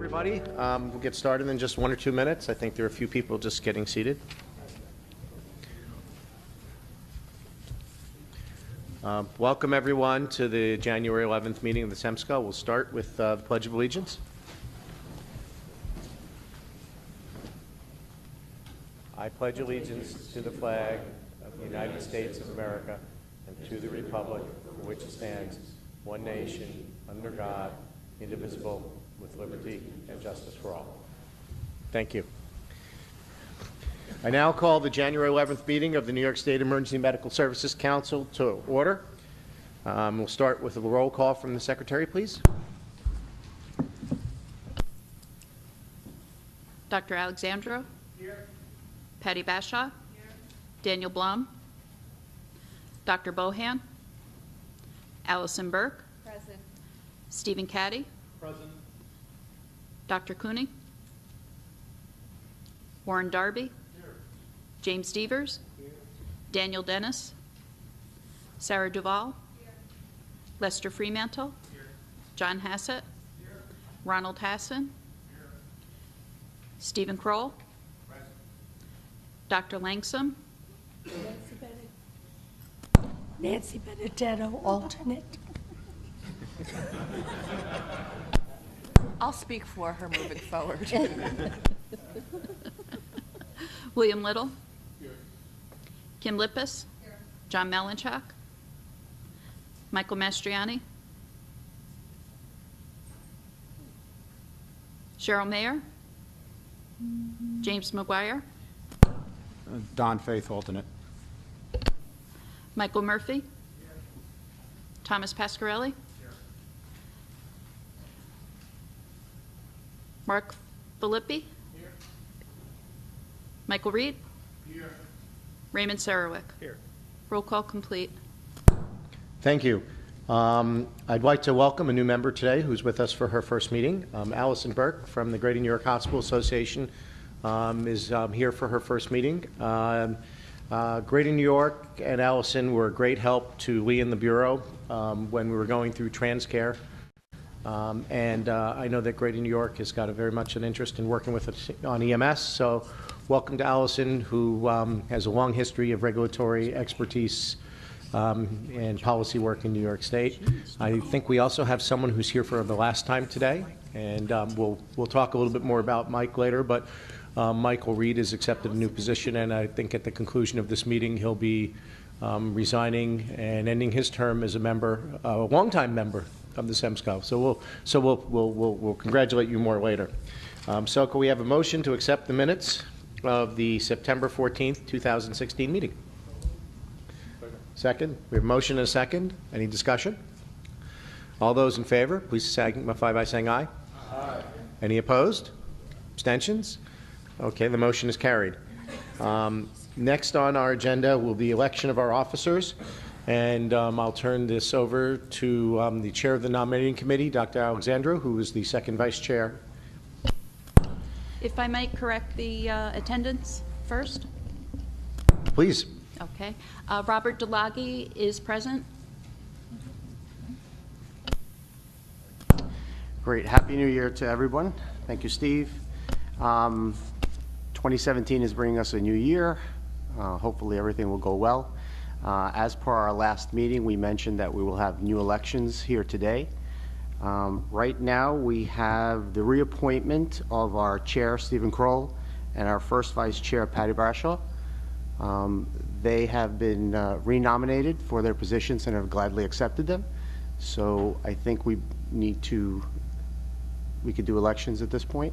Everybody. We'll get started in just 1 or 2 minutes. I think there are a few people just getting seated. Welcome, everyone, to the January 11th meeting of the SEMSCO. We'll start with the Pledge of Allegiance. I pledge allegiance to the flag of the United States of America and to the republic for which it stands, one nation, under God, indivisible, with liberty and justice for all. Thank you. I now call the January 11th meeting of the New York State Emergency Medical Services Council to order. We'll start with a roll call from the Secretary, please. Dr. Alexandro? Here. Patty Bashaw? Here. Daniel Blum? Dr. Bohan? Allison Burke? Present. Stephen Caddy? Present. Dr. Cooney? Warren Darby? Here. James Devers? Here. Daniel Dennis? Sarah Duvall? Here. Lester Fremantle? Here. John Hassett? Here. Ronald Hassan? Here. Stephen Kroll? Present. Dr. Langsam? Nancy Benedetto, alternate. I'll speak for her moving forward. William Little? Here. Kim Lippis? Here. John Melanchak? Michael Mastriani? Cheryl Mayer? James McGuire? Don Faeth, alternate. Michael Murphy? Here. Thomas Pasquarelli? Here. Mark Filippi? Here. Michael Reed? Here. Raymond Sarowick? Here. Roll call complete. Thank you. I'd like to welcome a new member today who's with us for her first meeting. Allison Burke from the Greater New York Hospital Association is here for her first meeting. Greater New York and Allison were a great help to Lee and the Bureau when we were going through TransCare. I know that Greater New York has got very much an interest in working with us on EMS. So welcome to Allison, who has a long history of regulatory expertise and policy work in New York State. I think we also have someone who's here for the last time today, and we'll talk a little bit more about Mike later, but Michael Reed has accepted a new position, and I think at the conclusion of this meeting he'll be resigning and ending his term as a member, a longtime member of the SEMSCO. So we'll congratulate you more later. So can we have a motion to accept the minutes of the September 14th, 2016 meeting? Second. We have a motion and a second. Any discussion? All those in favor, please signify by saying aye. Aye. Any opposed? Abstentions? Okay, the motion is carried. Next on our agenda will be election of our officers, and I'll turn this over to the chair of the nominating committee, Dr. Alexandro, who is the second vice chair. If I might correct the attendance first. Please. Okay. Robert DeLaghi is present. Great. Happy New Year to everyone. Thank you, Steve. 2017 is bringing us a new year. Hopefully everything will go well. As per our last meeting, we mentioned that we will have new elections here today. Right now, we have the reappointment of our chair, Stephen Kroll, and our first vice chair, Patty Bashaw. They have been renominated for their positions and have gladly accepted them. So I think we could do elections at this point,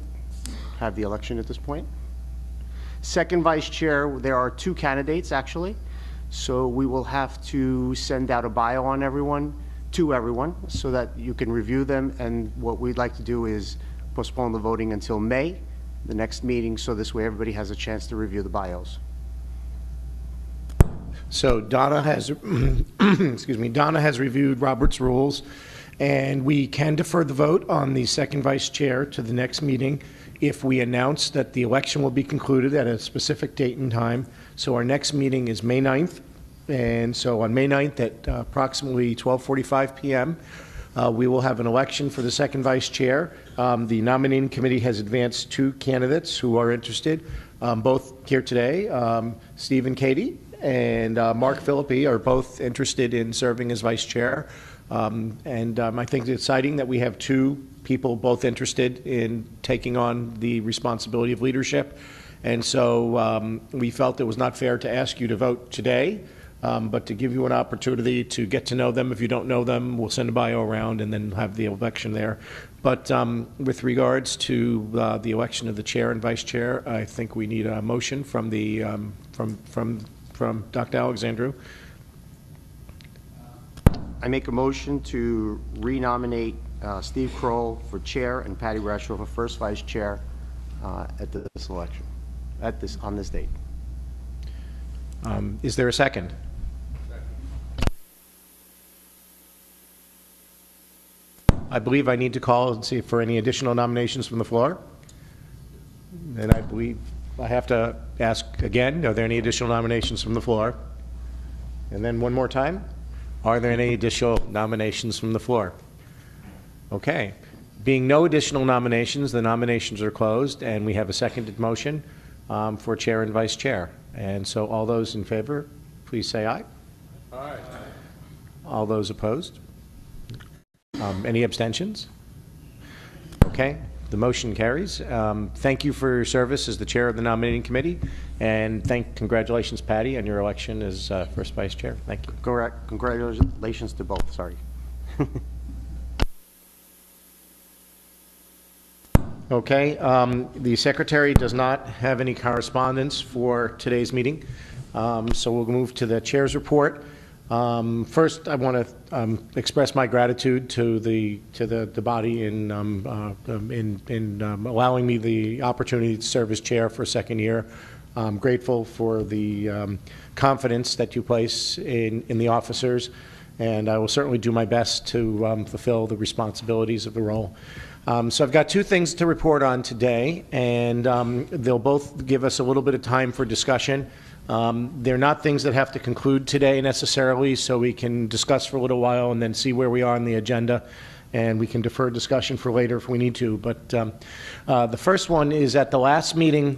have the election at this point. Second vice chair, there are 2 candidates actually. So we will have to send out a bio on everyone, to everyone, so that you can review them. And what we'd like to do is postpone the voting until May, the next meeting, so this way everybody has a chance to review the bios. So Donna has, Donna has reviewed Robert's rules, and we can defer the vote on the second vice chair to the next meeting if we announce that the election will be concluded at a specific date and time. So our next meeting is May 9th, and so on May 9th at approximately 12:45 p.m., We will have an election for the second vice chair. The nominating committee has advanced 2 candidates who are interested, both here today. Steve and Katie and Mark Philippi are both interested in serving as vice chair. I think it's exciting that we have 2 people both interested in taking on the responsibility of leadership. And so we felt it was not fair to ask you to vote today, but to give you an opportunity to get to know them. If you don't know them, we'll send a bio around and then have the election there. But with regards to the election of the chair and vice chair, I think we need a motion from the from Dr. Alexandru. I make a motion to renominate Steve Kroll for chair and Patty Bradshaw for first vice chair at this election, on this date. Is there a second? I believe I need to call and see for any additional nominations from the floor. And I believe I have to ask again, are there any additional nominations from the floor? And then one more time, are there any additional nominations from the floor? Okay. Being no additional nominations, the nominations are closed, and we have a seconded motion for chair and vice chair. And so all those in favor, please say aye. Aye. All those opposed? Any abstentions? Okay, the motion carries. Thank you for your service as the chair of the nominating committee, and congratulations, Patty, on your election as first vice chair. Thank you. Correct. Congratulations to both. Sorry. Okay, the secretary does not have any correspondence for today's meeting, so we'll move to the chair's report. First, I want to express my gratitude to the body in allowing me the opportunity to serve as chair for a second year. I'm grateful for the confidence that you place in the officers, and I will certainly do my best to fulfill the responsibilities of the role. So I've got 2 things to report on today, and they'll both give us a little bit of time for discussion. They're not things that have to conclude today necessarily, so we can discuss for a little while and then see where we are on the agenda, and we can defer discussion for later if we need to. But the first one is at the last meeting,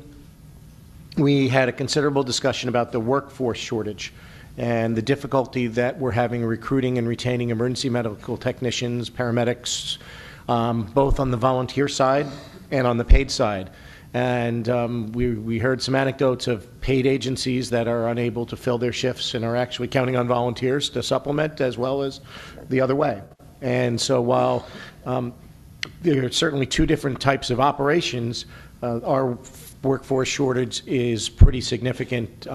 we had a considerable discussion about the workforce shortage and the difficulty that we're having recruiting and retaining emergency medical technicians, paramedics, both on the volunteer side and on the paid side. And we heard some anecdotes of paid agencies that are unable to fill their shifts and are actually counting on volunteers to supplement as well as the other way. And so while there are certainly 2 different types of operations, our workforce shortage is pretty significant.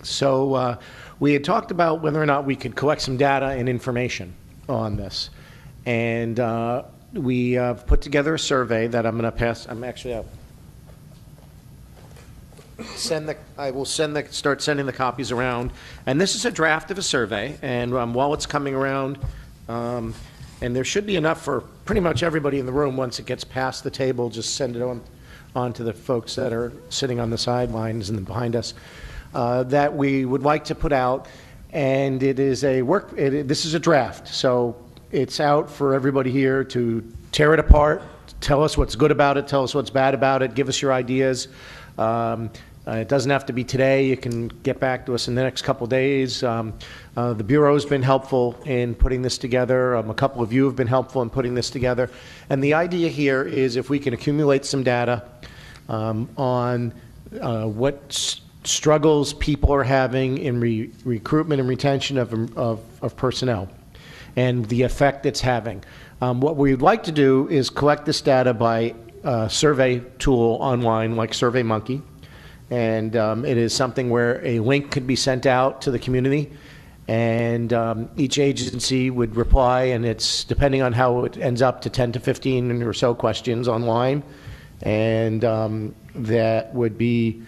So we had talked about whether or not we could collect some data and information on this. And we put together a survey that I'm going to pass. I will start sending the copies around. And this is a draft of a survey. And while it's coming around, and there should be enough for pretty much everybody in the room once it gets past the table, just send it on to the folks that are sitting on the sidelines and behind us, that we would like to put out. And it is this is a draft. So it's out for everybody here to tear it apart, tell us what's good about it, tell us what's bad about it, give us your ideas. It doesn't have to be today. You can get back to us in the next couple days. The Bureau's been helpful in putting this together. A couple of you have been helpful in putting this together. And the idea here is if we can accumulate some data on what struggles people are having in recruitment and retention of personnel and the effect it's having. What we'd like to do is collect this data by survey tool online like SurveyMonkey. And it is something where a link could be sent out to the community, and each agency would reply, and it's depending on how it ends up to 10 to 15 or so questions online, and that would be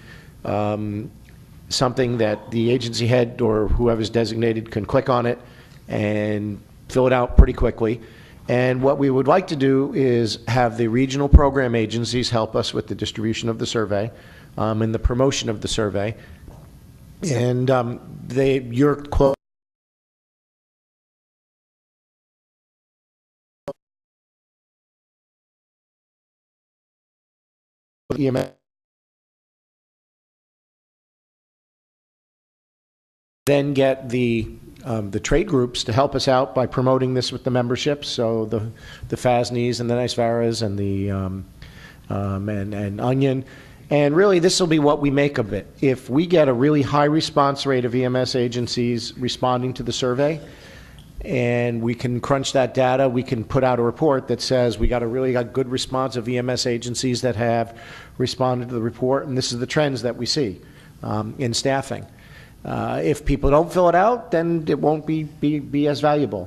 something that the agency head or whoever's designated can click on it and fill it out pretty quickly. And what we would like to do is have the regional program agencies help us with the distribution of the survey and the promotion of the survey. And your quote EMS. Then get the trade groups to help us out by promoting this with the memberships. So the FASNYs and the NICEVARAs and the and Onion. And really, this will be what we make of it. If we get a really high response rate of EMS agencies responding to the survey, and we can crunch that data, we can put out a report that says we got good response of EMS agencies that have responded to the report, and this is the trends that we see in staffing. If people don't fill it out, then it won't be as valuable.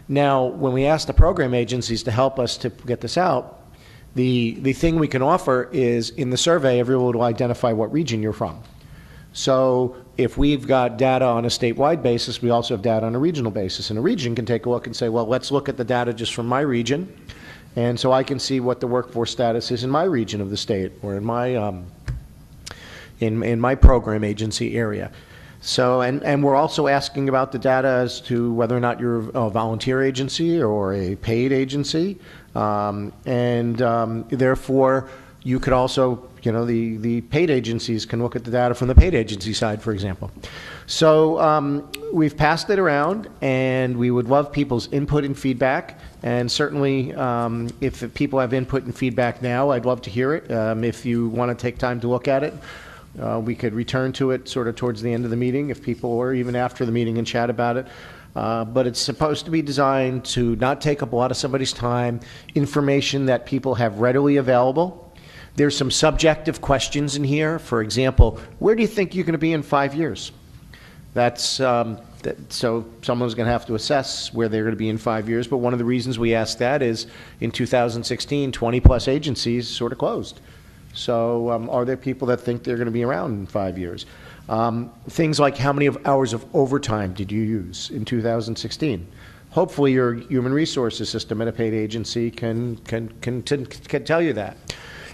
Now, when we ask the program agencies to help us to get this out, the thing we can offer is in the survey, everyone will identify what region you're from. So if we've got data on a statewide basis, we also have data on a regional basis. And a region can take a look and say, well, let's look at the data just from my region. And so I can see what the workforce status is in my region of the state or in my program agency area. So, and we're also asking about the data as to whether or not you're a volunteer agency or a paid agency. Therefore, you could also, the paid agencies can look at the data from the paid agency side, for example. So we've passed it around, and we would love people's input and feedback. And certainly, if people have input and feedback now, I'd love to hear it. If you want to take time to look at it, we could return to it sort of towards the end of the meeting, if people, or even after the meeting, and chat about it. But it's supposed to be designed to not take up a lot of somebody's time, information that people have readily available. There's some subjective questions in here. For example, where do you think you're going to be in 5 years? So someone's going to have to assess where they're going to be in 5 years. But one of the reasons we asked that is in 2016, 20-plus agencies sort of closed. So are there people that think they're going to be around in 5 years? Things like how many hours of overtime did you use in 2016? Hopefully your human resources system at a paid agency can tell you that.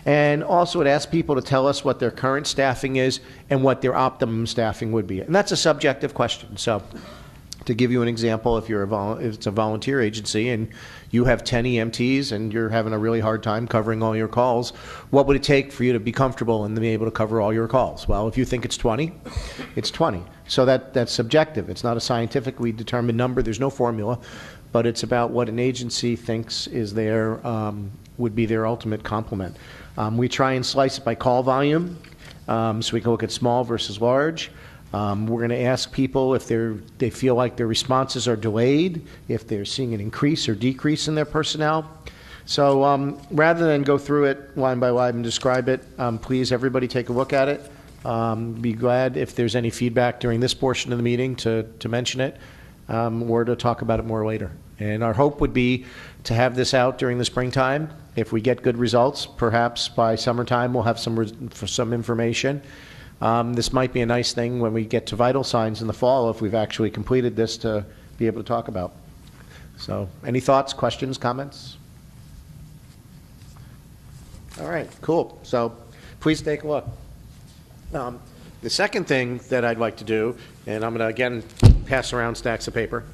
And also it asks people to tell us what their current staffing is and what their optimum staffing would be. And that's a subjective question. So to give you an example, if it's a volunteer agency and you have 10 EMTs and you're having a really hard time covering all your calls, what would it take for you to be comfortable and to be able to cover all your calls? Well, if you think it's 20, it's 20. So that's subjective. It's not a scientifically determined number. There's no formula, but it's about what an agency thinks is would be their ultimate complement. We try and slice it by call volume, so we can look at small versus large. We're going to ask people if they feel like their responses are delayed, if they're seeing an increase or decrease in their personnel. So rather than go through it line by line and describe it, please, everybody take a look at it. Be glad if there's any feedback during this portion of the meeting to mention it or to talk about it more later. And our hope would be to have this out during the springtime. If we get good results, perhaps by summertime we'll have some information. This might be a nice thing when we get to vital signs in the fall if we've actually completed this to be able to talk about. So any thoughts, questions, comments? All right, cool. So please take a look. The second thing that I'd like to do, and I'm going to again pass around stacks of paper,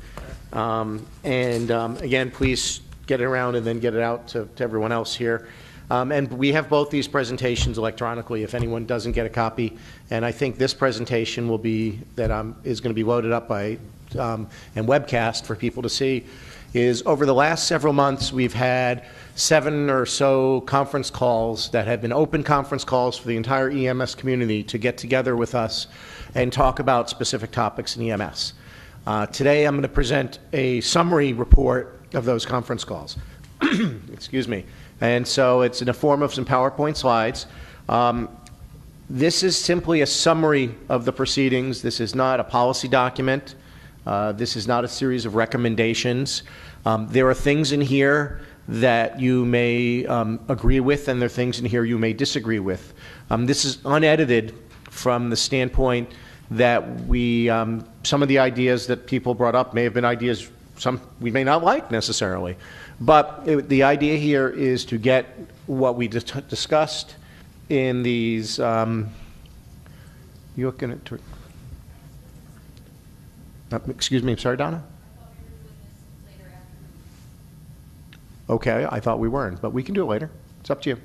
again, please get it around and then get it out to everyone else here. And we have both these presentations electronically if anyone doesn't get a copy. And I think this presentation will be, is going to be loaded up by and webcast for people to see, is over the last several months we've had 7 or so conference calls that have been open conference calls for the entire EMS community to get together with us and talk about specific topics in EMS. Today I'm going to present a summary report of those conference calls. Excuse me. And so it's in the form of some PowerPoint slides. This is simply a summary of the proceedings. This is not a policy document. This is not a series of recommendations. There are things in here that you may agree with, and there are things in here you may disagree with. This is unedited from the standpoint that some of the ideas that people brought up may have been ideas some we may not like necessarily. But the idea here is to get what we discussed in these, you're looking at, excuse me, I'm sorry, Donna? Okay, I thought we weren't, but we can do it later. It's up to you.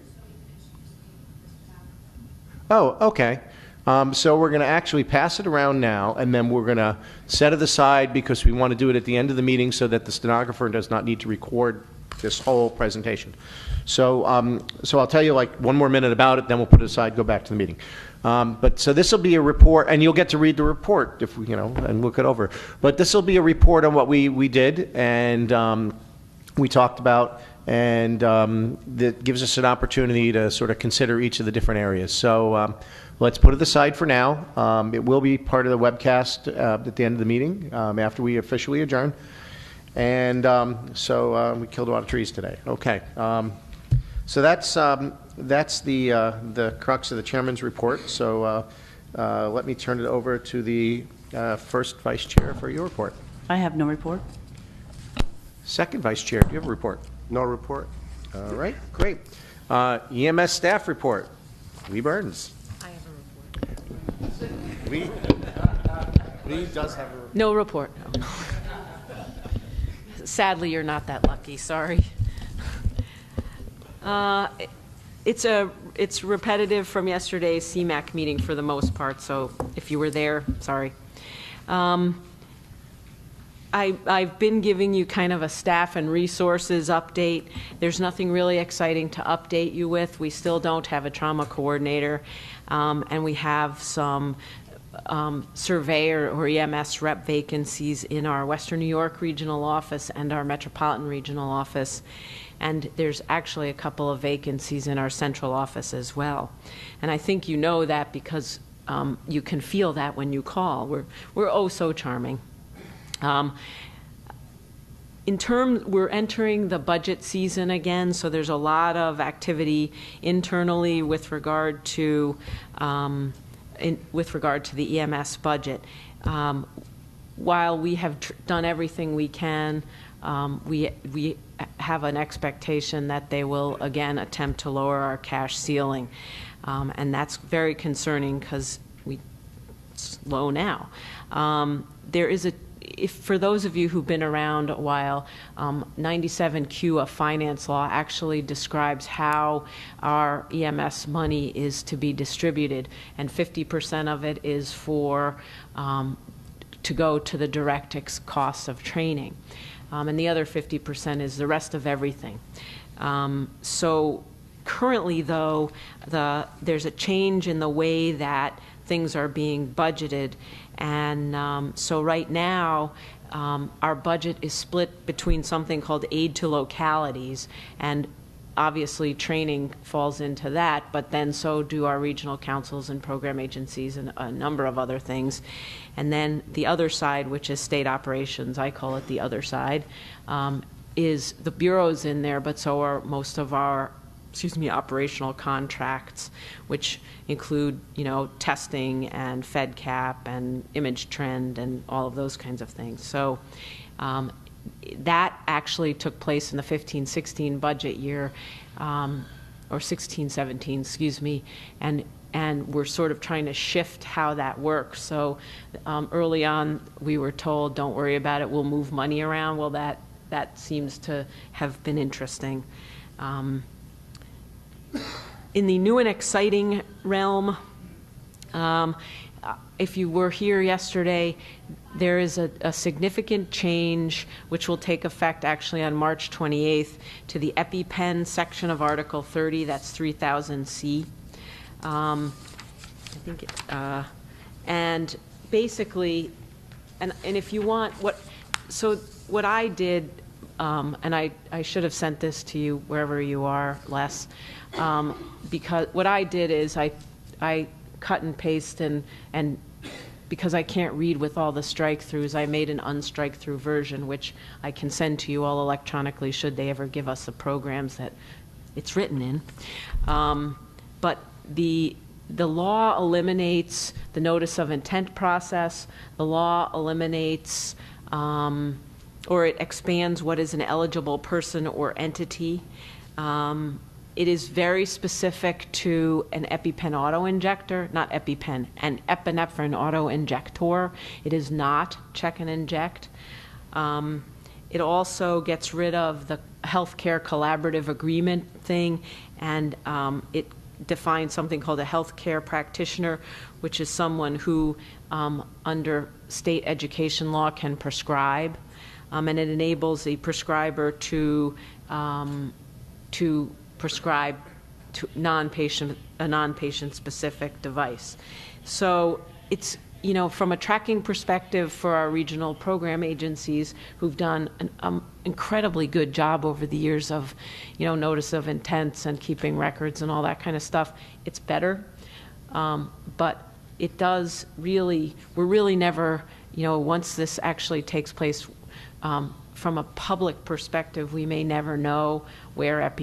Oh, okay. So we're going to actually pass it around now, and then we're going to set it aside because we want to do it at the end of the meeting so that the stenographer does not need to record this whole presentation. So, so I'll tell you like one more minute about it, then we'll put it aside, go back to the meeting. But so this will be a report, and you'll get to read the report if we, and look it over. But this will be a report on what we did and we talked about, and that gives us an opportunity to sort of consider each of the different areas. So let's put it aside for now. It will be part of the webcast at the end of the meeting after we officially adjourn. And so we killed a lot of trees today. Okay. So that's the crux of the chairman's report. So let me turn it over to the first vice chair for your report. I have no report. Second vice chair, do you have a report? No report? All right, great. EMS staff report. Lee Burns. I have a report. Lee does have a report. No report. No. Sadly, you're not that lucky. Sorry. It's repetitive from yesterday's CMAC meeting for the most part. So if you were there, sorry. I've been giving you kind of a staff and resources update. There's nothing really exciting to update you with. We still don't have a trauma coordinator, and we have some surveyor or EMS rep vacancies in our Western New York regional office and our Metropolitan regional office. And there's actually a couple of vacancies in our central office as well. And I think you know that because you can feel that when you call. We're oh so charming. We're entering the budget season again, so there's a lot of activity internally with regard to the EMS budget. While we have done everything we can, we have an expectation that they will again attempt to lower our cash ceiling, and that's very concerning because it's low now. There is for those of you who've been around a while, 97Q of finance law actually describes how our EMS money is to be distributed, and 50% of it is for to go to the direct costs of training, and the other 50% is the rest of everything. So currently, though, there's a change in the way that things are being budgeted. And so right now, our budget is split between something called aid to localities, and obviously training falls into that, but then so do our regional councils and program agencies and a number of other things. And then the other side, which is state operations, I call it the other side, is the bureaus in there, but so are most of our operational contracts, which include, testing and FedCap and image trend and all of those kinds of things. So that actually took place in the 15-16 budget year, or 16-17, excuse me, and we're sort of trying to shift how that works. So early on, we were told, don't worry about it, we'll move money around. Well, that seems to have been interesting. In the new and exciting realm, if you were here yesterday, there is a significant change which will take effect actually on March 28th to the EpiPen section of Article 30, that's 3000C. And basically, and if you want, what I did, and I should have sent this to you wherever you are, Les, because what I did is I cut and paste and because I can't read with all the strike-throughs, I made an unstrike-through version, which I can send to you all electronically should they ever give us the programs that it's written in. But the law eliminates the notice of intent process. The law eliminates or it expands what is an eligible person or entity. It is very specific to an EpiPen auto-injector, not EpiPen, an epinephrine auto-injector. It is not check and inject. It also gets rid of the healthcare collaborative agreement thing, and it define something called a healthcare practitioner, which is someone who, under state education law, can prescribe, and it enables the prescriber to prescribe to a non-patient specific device. So it's, from a tracking perspective for our regional program agencies who've done an incredibly good job over the years of, notice of intents and keeping records and all that kind of stuff, it's better. But it does really, we're really never, once this actually takes place, from a public perspective, we may never know where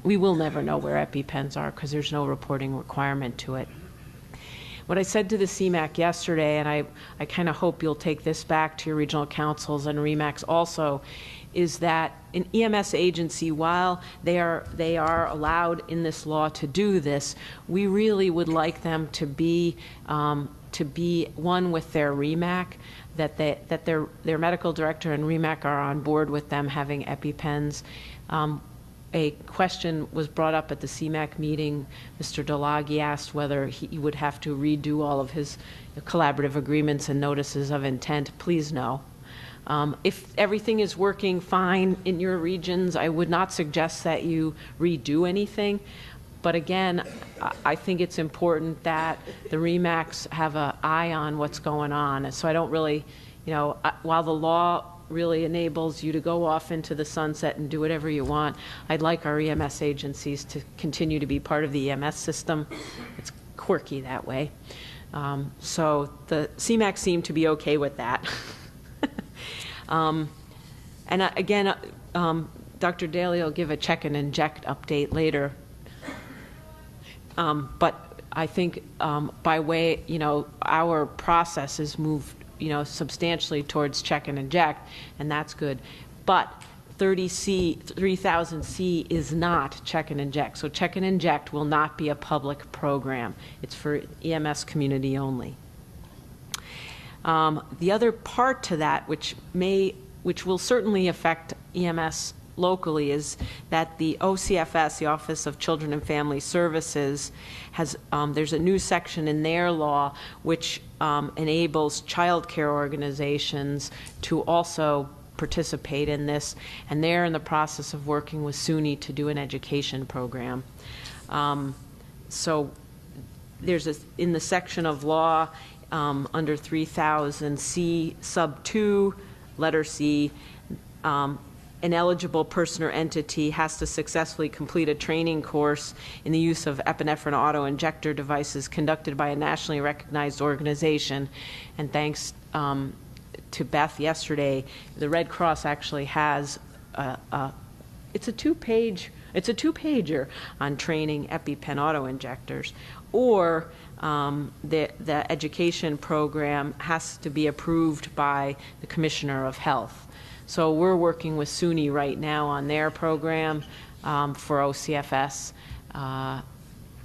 we will never know where EpiPens are because there's no reporting requirement to it. What I said to the CMAC yesterday, and I kind of hope you'll take this back to your regional councils and REMACs also, is that an EMS agency, while they are allowed in this law to do this, we really would like them to be one with their REMAC, that their medical director and REMAC are on board with them having EpiPens. A question was brought up at the CMAC meeting. Mr. Delaghi asked whether he would have to redo all of his collaborative agreements and notices of intent. Please no. If everything is working fine in your regions, I would not suggest that you redo anything. But again, I think it's important that the REMACs have an eye on what's going on. So I don't really, while the law really enables you to go off into the sunset and do whatever you want, I'd like our EMS agencies to continue to be part of the EMS system. It's quirky that way. So the CMAC seemed to be okay with that. Again, Dr. Daly will give a check and inject update later. But I think by way, our process has moved, substantially towards check and inject, and that's good. But 3000C is not check and inject. So check and inject will not be a public program. It's for EMS community only. The other part to that, which will certainly affect EMS locally, is that the OCFS, the Office of Children and Family Services, has there's a new section in their law which enables child care organizations to also participate in this, and they're in the process of working with SUNY to do an education program. So there's in the section of law under 3000C sub 2, letter C, an eligible person or entity has to successfully complete a training course in the use of epinephrine auto-injector devices conducted by a nationally recognized organization. And thanks to Beth yesterday, the Red Cross actually has it's a two-pager on training EpiPen auto-injectors. Or the education program has to be approved by the Commissioner of Health. So we're working with SUNY right now on their program for OCFS.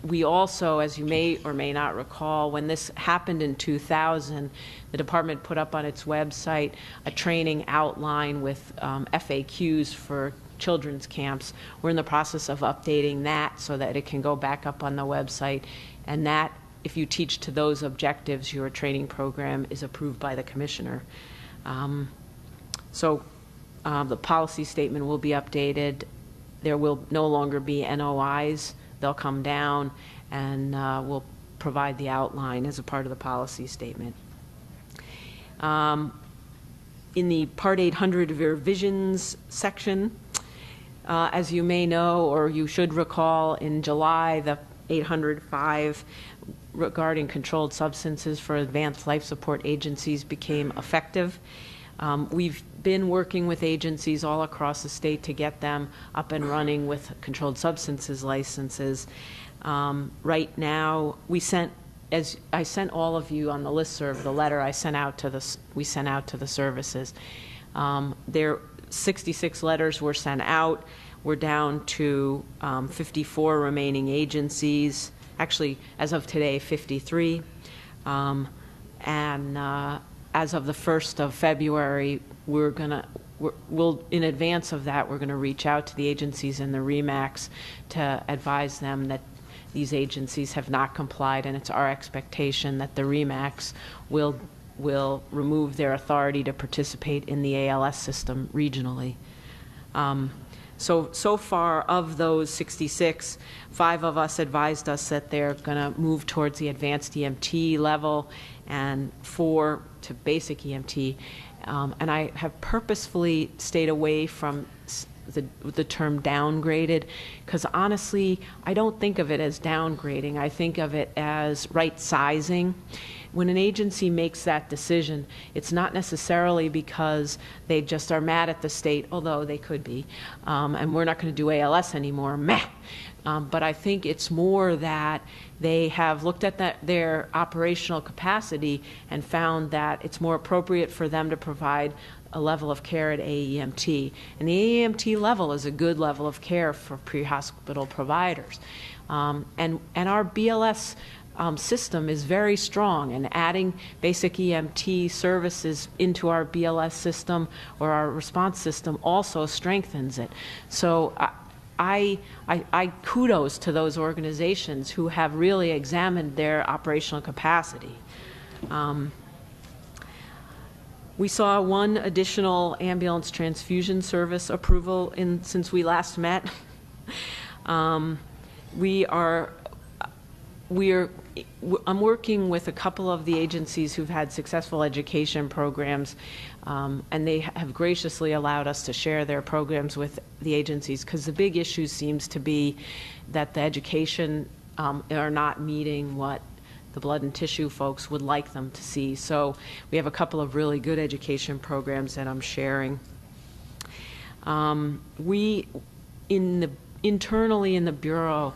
We also, as you may or may not recall, when this happened in 2000, the department put up on its website a training outline with FAQs for children's camps. We're in the process of updating that so that it can go back up on the website, and that, if you teach to those objectives, your training program is approved by the commissioner. So the policy statement will be updated. There will no longer be NOIs. They'll come down, and we'll provide the outline as a part of the policy statement. In the Part 800 of your visions section, as you may know, or you should recall, in July, the 805 regarding controlled substances for advanced life support agencies became effective. We've been working with agencies all across the state to get them up and running with controlled substances licenses. Right now, as I sent all of you on the listserv, the letter we sent out to the services. 66 letters were sent out. We're down to 54 remaining agencies. Actually, as of today, 53. As of the 1st of February, we'll in advance of that, we're going to reach out to the agencies and the REMACs to advise them that these agencies have not complied, and it's our expectation that the RE/MAX will remove their authority to participate in the ALS system regionally. So far, of those 66, 5 of us advised us that they're going to move towards the advanced EMT level, and 4 to basic EMT. And I have purposefully stayed away from the term downgraded, because honestly, I don't think of it as downgrading. I think of it as right sizing. When an agency makes that decision, it's not necessarily because they just are mad at the state, although they could be, and we're not going to do ALS anymore, meh. But I think it's more that they have looked at their operational capacity and found that it's more appropriate for them to provide a level of care at AEMT. And the AEMT level is a good level of care for pre-hospital providers. And our BLS system is very strong, and adding basic EMT services into our BLS system or our response system also strengthens it. So I kudos to those organizations who have really examined their operational capacity. We saw 1 additional ambulance transfusion service approval since we last met. I'm working with a couple of the agencies who've had successful education programs, and they have graciously allowed us to share their programs with the agencies, because the big issue seems to be that the education are not meeting what the blood and tissue folks would like them to see. So we have a couple of really good education programs that I'm sharing. Internally in the Bureau,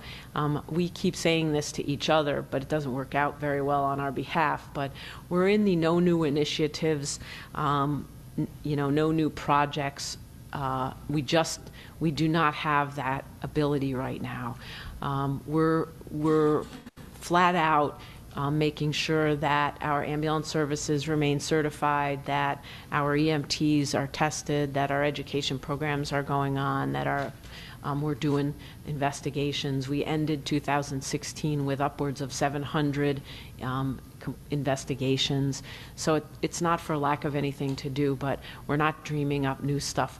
we keep saying this to each other, but it doesn't work out very well on our behalf. But we're in the no new initiatives, no new projects. We do not have that ability right now. We're flat out making sure that our ambulance services remain certified, that our EMTs are tested, that our education programs are going on, that we're doing investigations. We ended 2016 with upwards of 700 investigations. So it's not for lack of anything to do, but we're not dreaming up new stuff.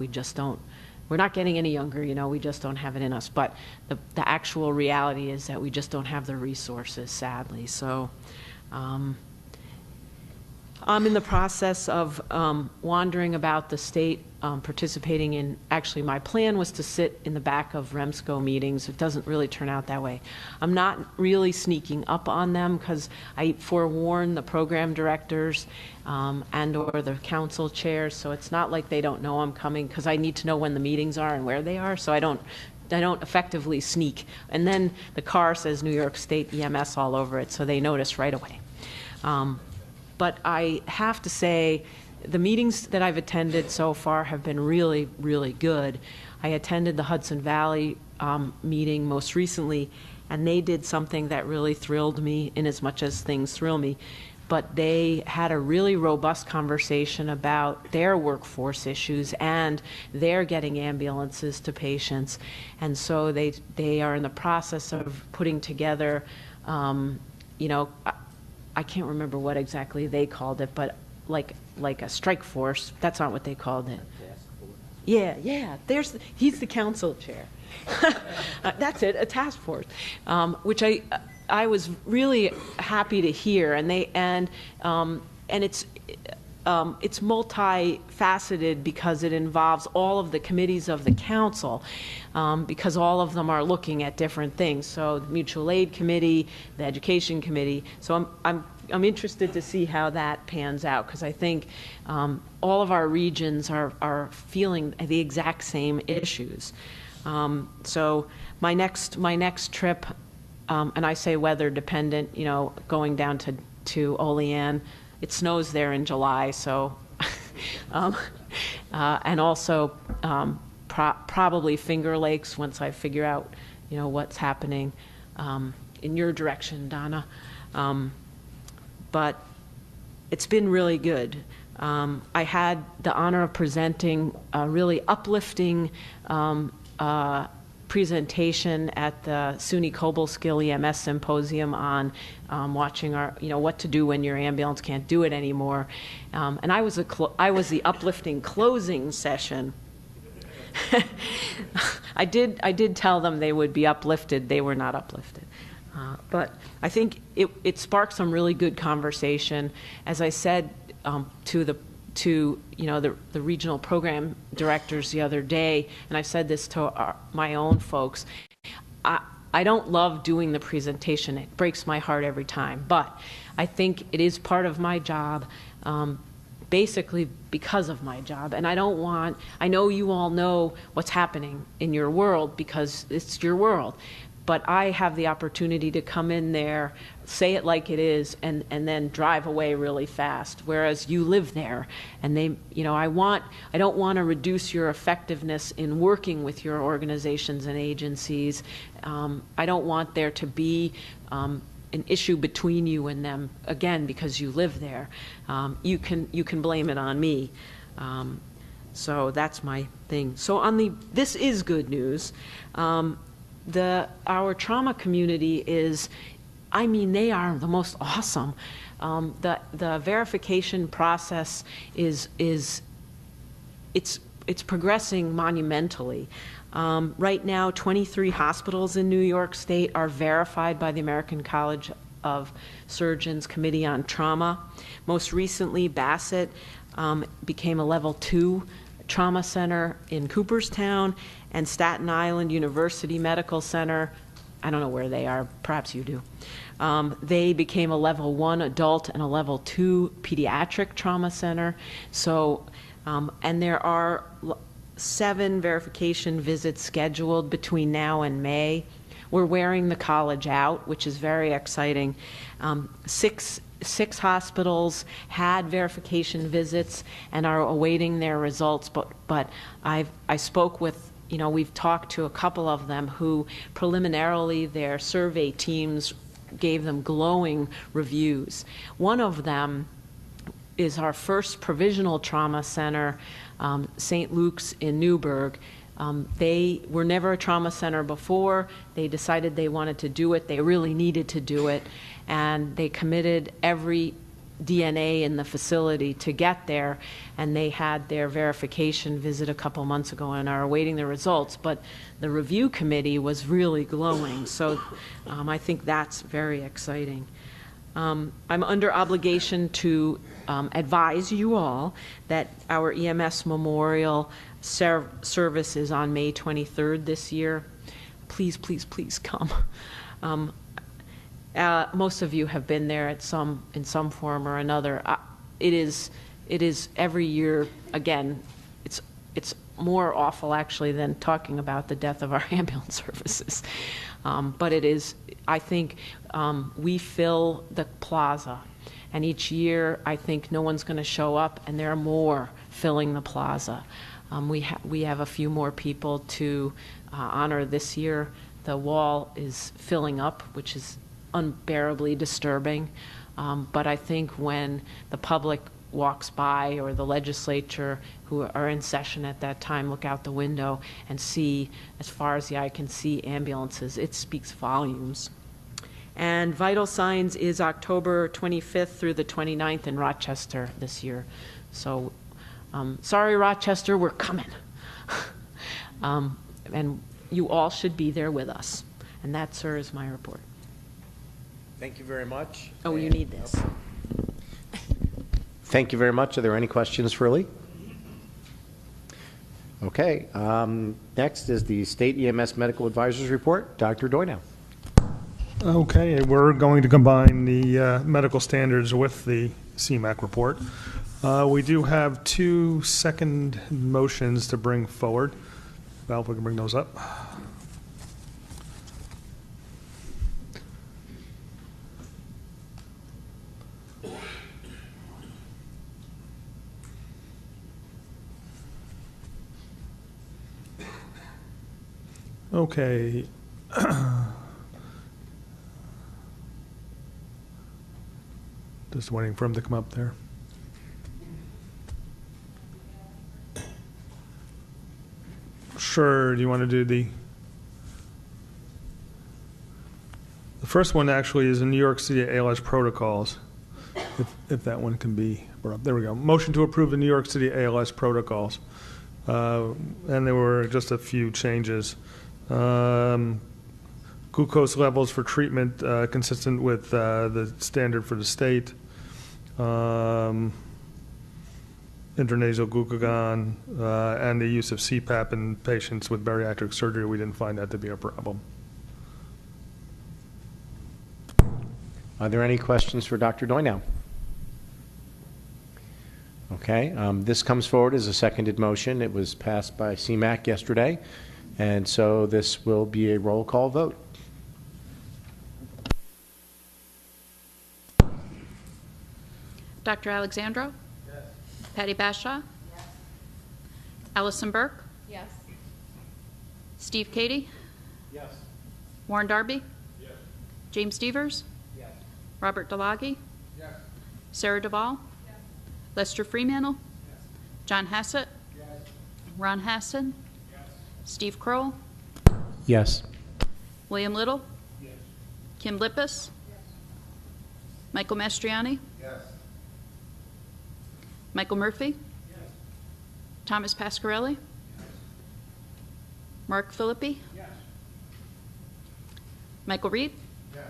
We're not getting any younger, we just don't have it in us. But the actual reality is that we just don't have the resources, sadly. So I'm in the process of wandering about the state, participating in, actually my plan was to sit in the back of SEMSCO meetings. It doesn't really turn out that way. I'm not really sneaking up on them, because I forewarn the program directors and or the council chairs, so it's not like they don't know I'm coming, because I need to know when the meetings are and where they are, so I don't effectively sneak. And then the car says New York State EMS all over it, so they notice right away. But I have to say, the meetings that I've attended so far have been really, really good. I attended the Hudson Valley meeting most recently, and they did something that really thrilled me, in as much as things thrill me. But they had a really robust conversation about their workforce issues, and they're getting ambulances to patients. And so they are in the process of putting together, I can't remember what exactly they called it, but like a strike force. That's not what they called it. Yeah. He's the council chair. That's it, a task force, which I was really happy to hear, and it's multifaceted, because it involves all of the committees of the council, because all of them are looking at different things. So the mutual aid committee, the education committee. So I'm interested to see how that pans out, because I think all of our regions are feeling the exact same issues. So my next trip, and I say weather dependent, going down to Olean. It snows there in July, so, and also probably Finger Lakes, once I figure out, what's happening in your direction, Donna. But it's been really good. I had the honor of presenting a really uplifting presentation at the SUNY Cobleskill EMS Symposium on watching what to do when your ambulance can't do it anymore. And I was the uplifting closing session. I did tell them they would be uplifted. They were not uplifted. But I think it sparked some really good conversation. As I said to the regional program directors the other day, and I've said this to my own folks, I don't love doing the presentation. It breaks my heart every time. But I think it is part of my job, basically because of my job. And I know you all know what's happening in your world because it's your world. But I have the opportunity to come in there, say it like it is, and then drive away really fast. Whereas you live there, and I don't want to reduce your effectiveness in working with your organizations and agencies. I don't want there to be an issue between you and them, again, because you live there. You can blame it on me. So that's my thing. So this is good news. Our trauma community they are the most awesome. The verification process it's progressing monumentally. Right now, 23 hospitals in New York State are verified by the American College of Surgeons Committee on Trauma. Most recently, Bassett became a level 2 trauma center in Cooperstown, and Staten Island University Medical Center, I don't know where they are, perhaps you do. They became a level 1 adult and a level 2 pediatric trauma center. So, and there are 7 verification visits scheduled between now and May. We're wearing the college out, which is very exciting. Six hospitals had verification visits and are awaiting their results, but I spoke with, we've talked to a couple of them who preliminarily their survey teams gave them glowing reviews. One of them is our first provisional trauma center, St. Luke's in Newburgh. They were never a trauma center before. They decided they wanted to do it. They really needed to do it. And they committed every DNA in the facility to get there. And they had their verification visit a couple months ago and are awaiting the results. But the review committee was really glowing. So I think that's very exciting. I'm under obligation to advise you all that our EMS Memorial service is on May 23rd this year. Please, please, please come. Most of you have been there in some form or another. It is every year. Again, it's more awful actually than talking about the death of our ambulance services. But it is. I think we fill the plaza, and each year I think no one's going to show up, and there are more filling the plaza. We have a few more people to honor this year. The wall is filling up, which is unbearably disturbing. But I think when the public walks by or the legislature who are in session at that time look out the window and see, as far as the eye can see, ambulances, it speaks volumes. And Vital Signs is October 25th through the 29th in Rochester this year. So sorry, Rochester, we're coming. And you all should be there with us. And that, sir, is my report. Thank you very much. Oh, you need this. Thank you very much. Are there any questions for Lee? Okay. Next is the State EMS Medical Advisors Report. Dr. Doynow. Okay, we're going to combine the medical standards with the CMAC report. We do have 2 second motions to bring forward. Val, if we can bring those up. Okay. Just waiting for him to come up there. Sure, do you want to do the The first one actually is the New York City ALS protocols, if that one can be brought up. There we go. Motion to approve the New York City ALS protocols. And there were just a few changes. Glucose levels for treatment consistent with the standard for the state. Intranasal glucagon and the use of CPAP in patients with bariatric surgery. We didn't find that to be a problem. Are there any questions for Dr. Doynow? Okay, this comes forward as a seconded motion. It was passed by CMAC yesterday, and so this will be a roll call vote. Dr. Alexandro? Yes. Patty Bashaw? Yes. Allison Burke? Yes. Steve Cady? Yes. Warren Darby? Yes. James Stevers? Yes. Robert DeLoggy? Yes. Sarah Duvall? Yes. Lester Freemantle? Yes. John Hassett? Yes. Ron Hassan? Yes. Steve Kroll? Yes. William Little? Yes. Kim Lippis? Yes. Michael Mastriani? Yes. Michael Murphy? Yes. Thomas Pasquarelli? Mark Philippi? Yes. Michael Reed? Yes.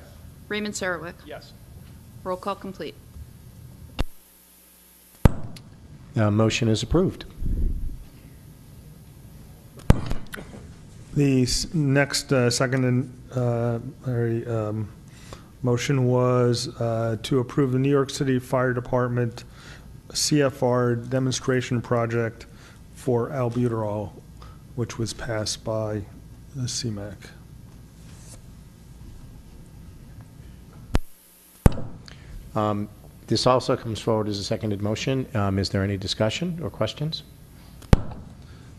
Raymond Sarowick? Yes. Roll call complete. Motion is approved. The next second motion was to approve the New York City Fire Department CFR demonstration project for albuterol, which was passed by the CMAC. This also comes forward as a seconded motion. Is there any discussion or questions?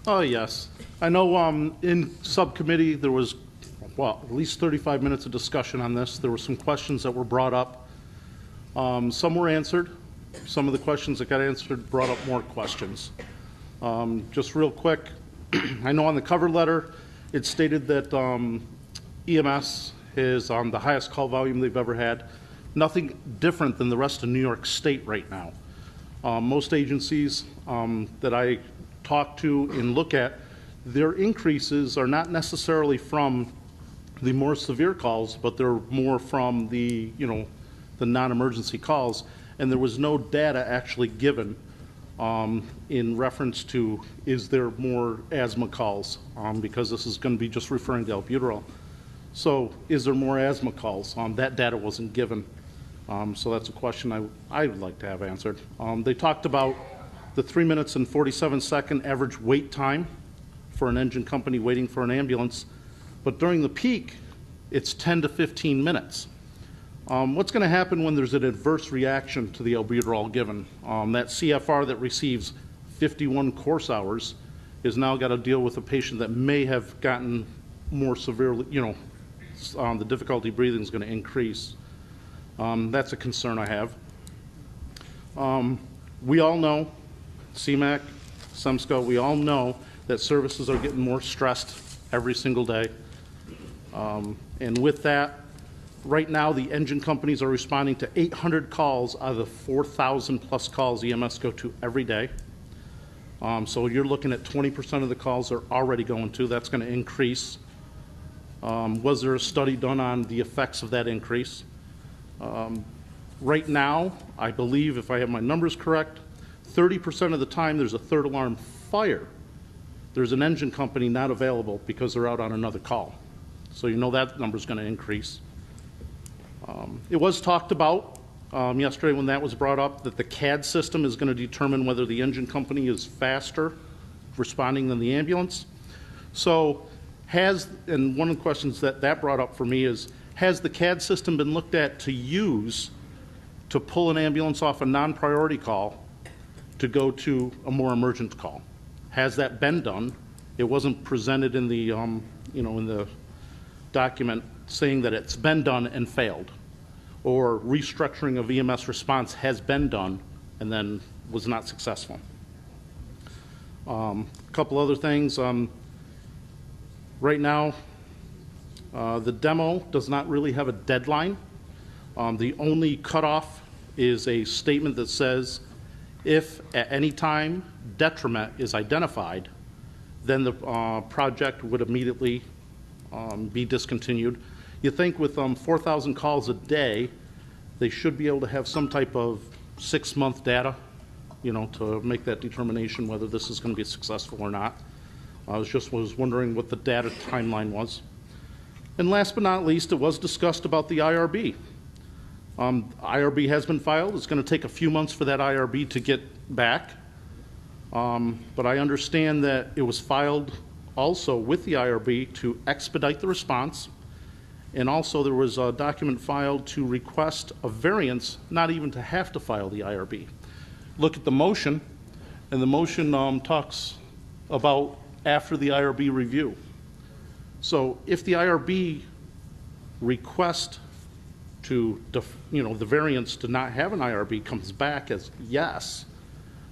Oh, yes. I know in subcommittee there was, well, at least 35 minutes of discussion on this. There were some questions that were brought up. Some were answered. Some of the questions that got answered brought up more questions. Just real quick, I know on the cover letter it stated that EMS is on the highest call volume they've ever had. Nothing different than the rest of New York State right now. Most agencies that I talk to and look at, their increases are not necessarily from the more severe calls, but they're more from the, the non-emergency calls. And there was no data actually given in reference to, is there more asthma calls? Because this is going to be just referring to albuterol. So is there more asthma calls? That data wasn't given. So that's a question I would like to have answered. They talked about the 3 minutes and 47-second average wait time for an engine company waiting for an ambulance. But during the peak, it's 10 to 15 minutes. What's going to happen when there's an adverse reaction to the albuterol given? That CFR that receives 51 course hours is now got to deal with a patient that may have gotten more severely, the difficulty breathing is going to increase. That's a concern I have. We all know, CMAC, SEMSCO, we all know that services are getting more stressed every single day. And with that, right now the engine companies are responding to 800 calls out of the 4,000 plus calls EMS go to every day. So you're looking at 20% of the calls they're already going to. That's going to increase. Was there a study done on the effects of that increase? Right now, I believe, if I have my numbers correct, 30% of the time there's a third alarm fire, there's an engine company not available because they're out on another call. So you know that number's going to increase. It was talked about yesterday when that was brought up that the CAD system is going to determine whether the engine company is faster responding than the ambulance. So and one of the questions that brought up for me is, has the CAD system been looked at to use to pull an ambulance off a non-priority call to go to a more emergent call? Has that been done? It wasn't presented in the, in the document saying that it's been done and failed, or restructuring of EMS response has been done and then was not successful. A couple other things. Right now, The demo does not really have a deadline. The only cutoff is a statement that says, if at any time detriment is identified, then the project would immediately be discontinued. You think with 4,000 calls a day, they should be able to have some type of 6-month data, to make that determination whether this is going to be successful or not. I was wondering what the data timeline was. And last but not least, it was discussed about the IRB. IRB has been filed. It's going to take a few months for that IRB to get back. But I understand that it was filed also with the IRB to expedite the response. And also there was a document filed to request a variance, not even to have to file the IRB. Look at the motion, and the motion talks about after the IRB review. So if the IRB request to, the variance to not have an IRB comes back as yes,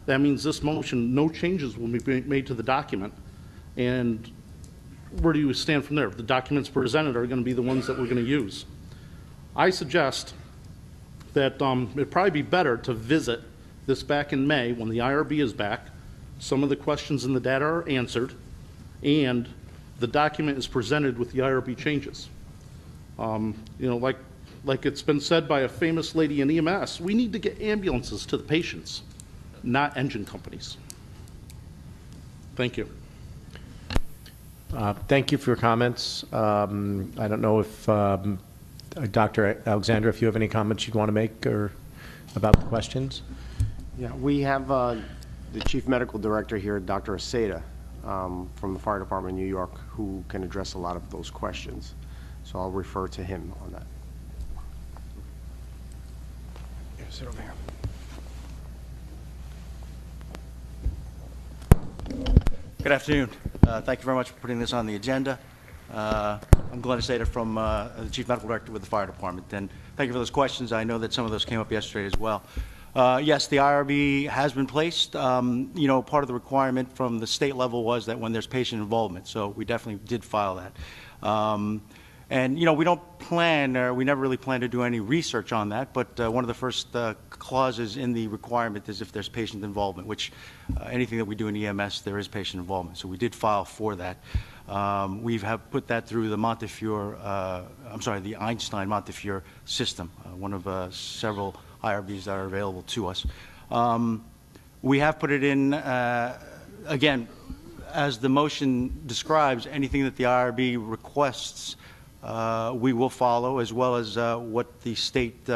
that means this motion, no changes will be made to the document. And where do you stand from there? The documents presented are going to be the ones that we're going to use. I suggest that it'd probably be better to visit this back in May when the IRB is back, some of the questions in the data are answered, and the document is presented with the IRB changes. Like it's been said by a famous lady in EMS, we need to get ambulances to the patients, not engine companies. Thank you. Thank you for your comments. I don't know if Dr. Alexandra, if you have any comments you'd want to make or about the questions. Yeah, we have the Chief Medical Director here, Dr. Aseda, from the Fire Department in New York, who can address a lot of those questions. So I'll refer to him on that. Yeah, sit over here. Good afternoon. Thank you very much for putting this on the agenda. I'm Glenn Aseda from the Chief Medical Director with the Fire Department, and thank you for those questions. I know that some of those came up yesterday as well. Yes, the IRB has been placed. Part of the requirement from the state level was that when there's patient involvement, so we definitely did file that. And we don't plan, or we never really plan to do any research on that, but one of the first clauses in the requirement is if there's patient involvement, which anything that we do in EMS, there is patient involvement. So we did file for that. We have put that through the the Einstein Montefiore system, one of several IRBs that are available to us. We have put it in, again, as the motion describes, anything that the IRB requests, we will follow, as well as what the state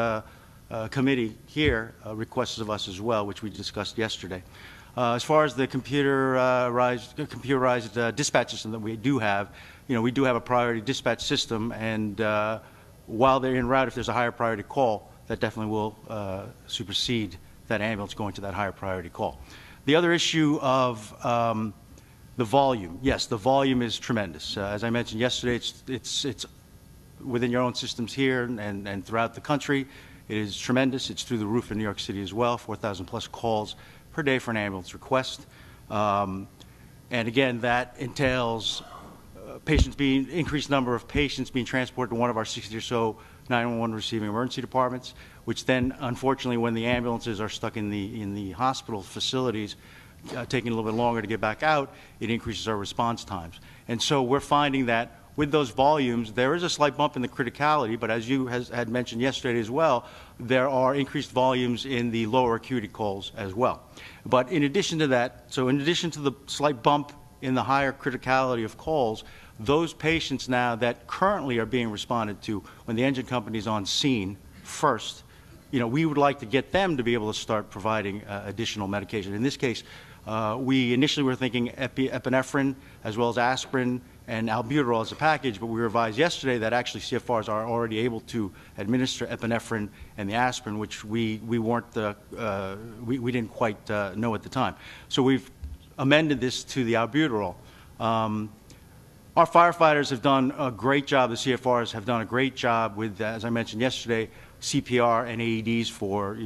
committee here requests of us as well, which we discussed yesterday. As far as the computerized dispatch system that we do have, we do have a priority dispatch system, and while they're en route, if there's a higher priority call, that definitely will supersede that ambulance going to that higher priority call. The other issue of the volume, yes, the volume is tremendous. As I mentioned yesterday, it's within your own systems here and throughout the country. It is tremendous. It's through the roof in New York City as well, 4,000 plus calls per day for an ambulance request. And again, that entails increased number of patients being transported to one of our 60 or so 911 receiving emergency departments, which then, unfortunately, when the ambulances are stuck in the hospital facilities, taking a little bit longer to get back out, it increases our response times. And so we're finding that with those volumes, there is a slight bump in the criticality, but as you had mentioned yesterday as well, there are increased volumes in the lower acuity calls as well. But in addition to that, so in addition to the slight bump in the higher criticality of calls, those patients now that currently are being responded to when the engine company is on scene first, we would like to get them to be able to start providing additional medication. In this case, we initially were thinking epinephrine as well as aspirin and albuterol as a package, but we revised yesterday that actually CFRs are already able to administer epinephrine and the aspirin, which we didn't quite know at the time. So we've amended this to the albuterol. Our firefighters have done a great job. The CFRs have done a great job with, as I mentioned yesterday, CPR and AEDs for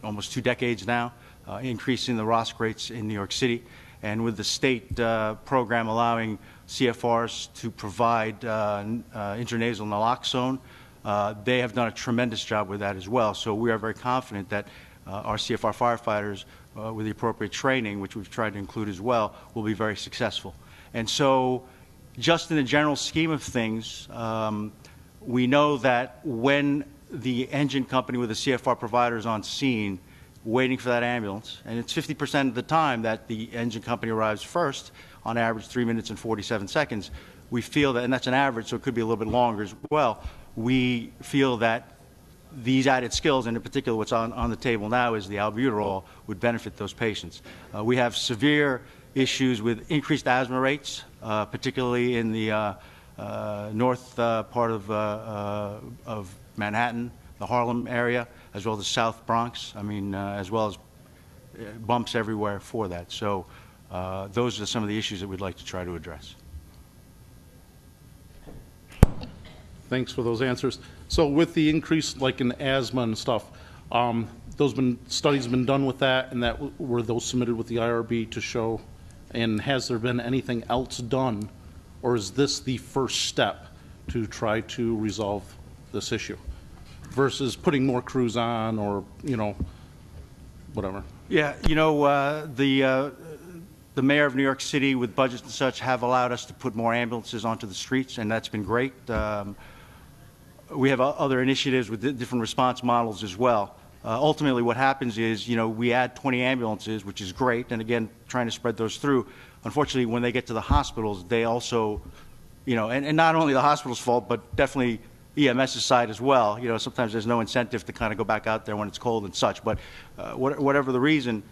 almost 2 decades now, increasing the ROSC rates in New York City, and with the state program allowing CFRs to provide intranasal naloxone. They have done a tremendous job with that as well. So we are very confident that our CFR firefighters, with the appropriate training, which we've tried to include as well, will be very successful. And so just in the general scheme of things, we know that when the engine company with the CFR provider is on scene waiting for that ambulance, and it's 50% of the time that the engine company arrives first, on average 3 minutes and 47 seconds, we feel that, and that's an average, so it could be a little bit longer as well, we feel that these added skills, and in particular what's on the table now is the albuterol, would benefit those patients. We have severe issues with increased asthma rates, particularly in the north part of Manhattan, the Harlem area, as well as the South Bronx. I mean, as well as bumps everywhere for that. So those are some of the issues that we'd like to try to address. Thanks for those answers. So with the increase, like in asthma and stuff, studies been done with that, and that were those submitted with the IRB to show, and has there been anything else done, or is this the first step to try to resolve this issue versus putting more crews on, or, you know, whatever? Yeah, you know, the mayor of New York City, with budgets and such, have allowed us to put more ambulances onto the streets, and that's been great. We have other initiatives with different response models as well. Ultimately, what happens is, you know, we add 20 ambulances, which is great, and again, trying to spread those through. Unfortunately, when they get to the hospitals, they also, you know, and not only the hospital's fault, but definitely EMS's side as well. You know, sometimes there's no incentive to kind of go back out there when it's cold and such, but whatever the reason,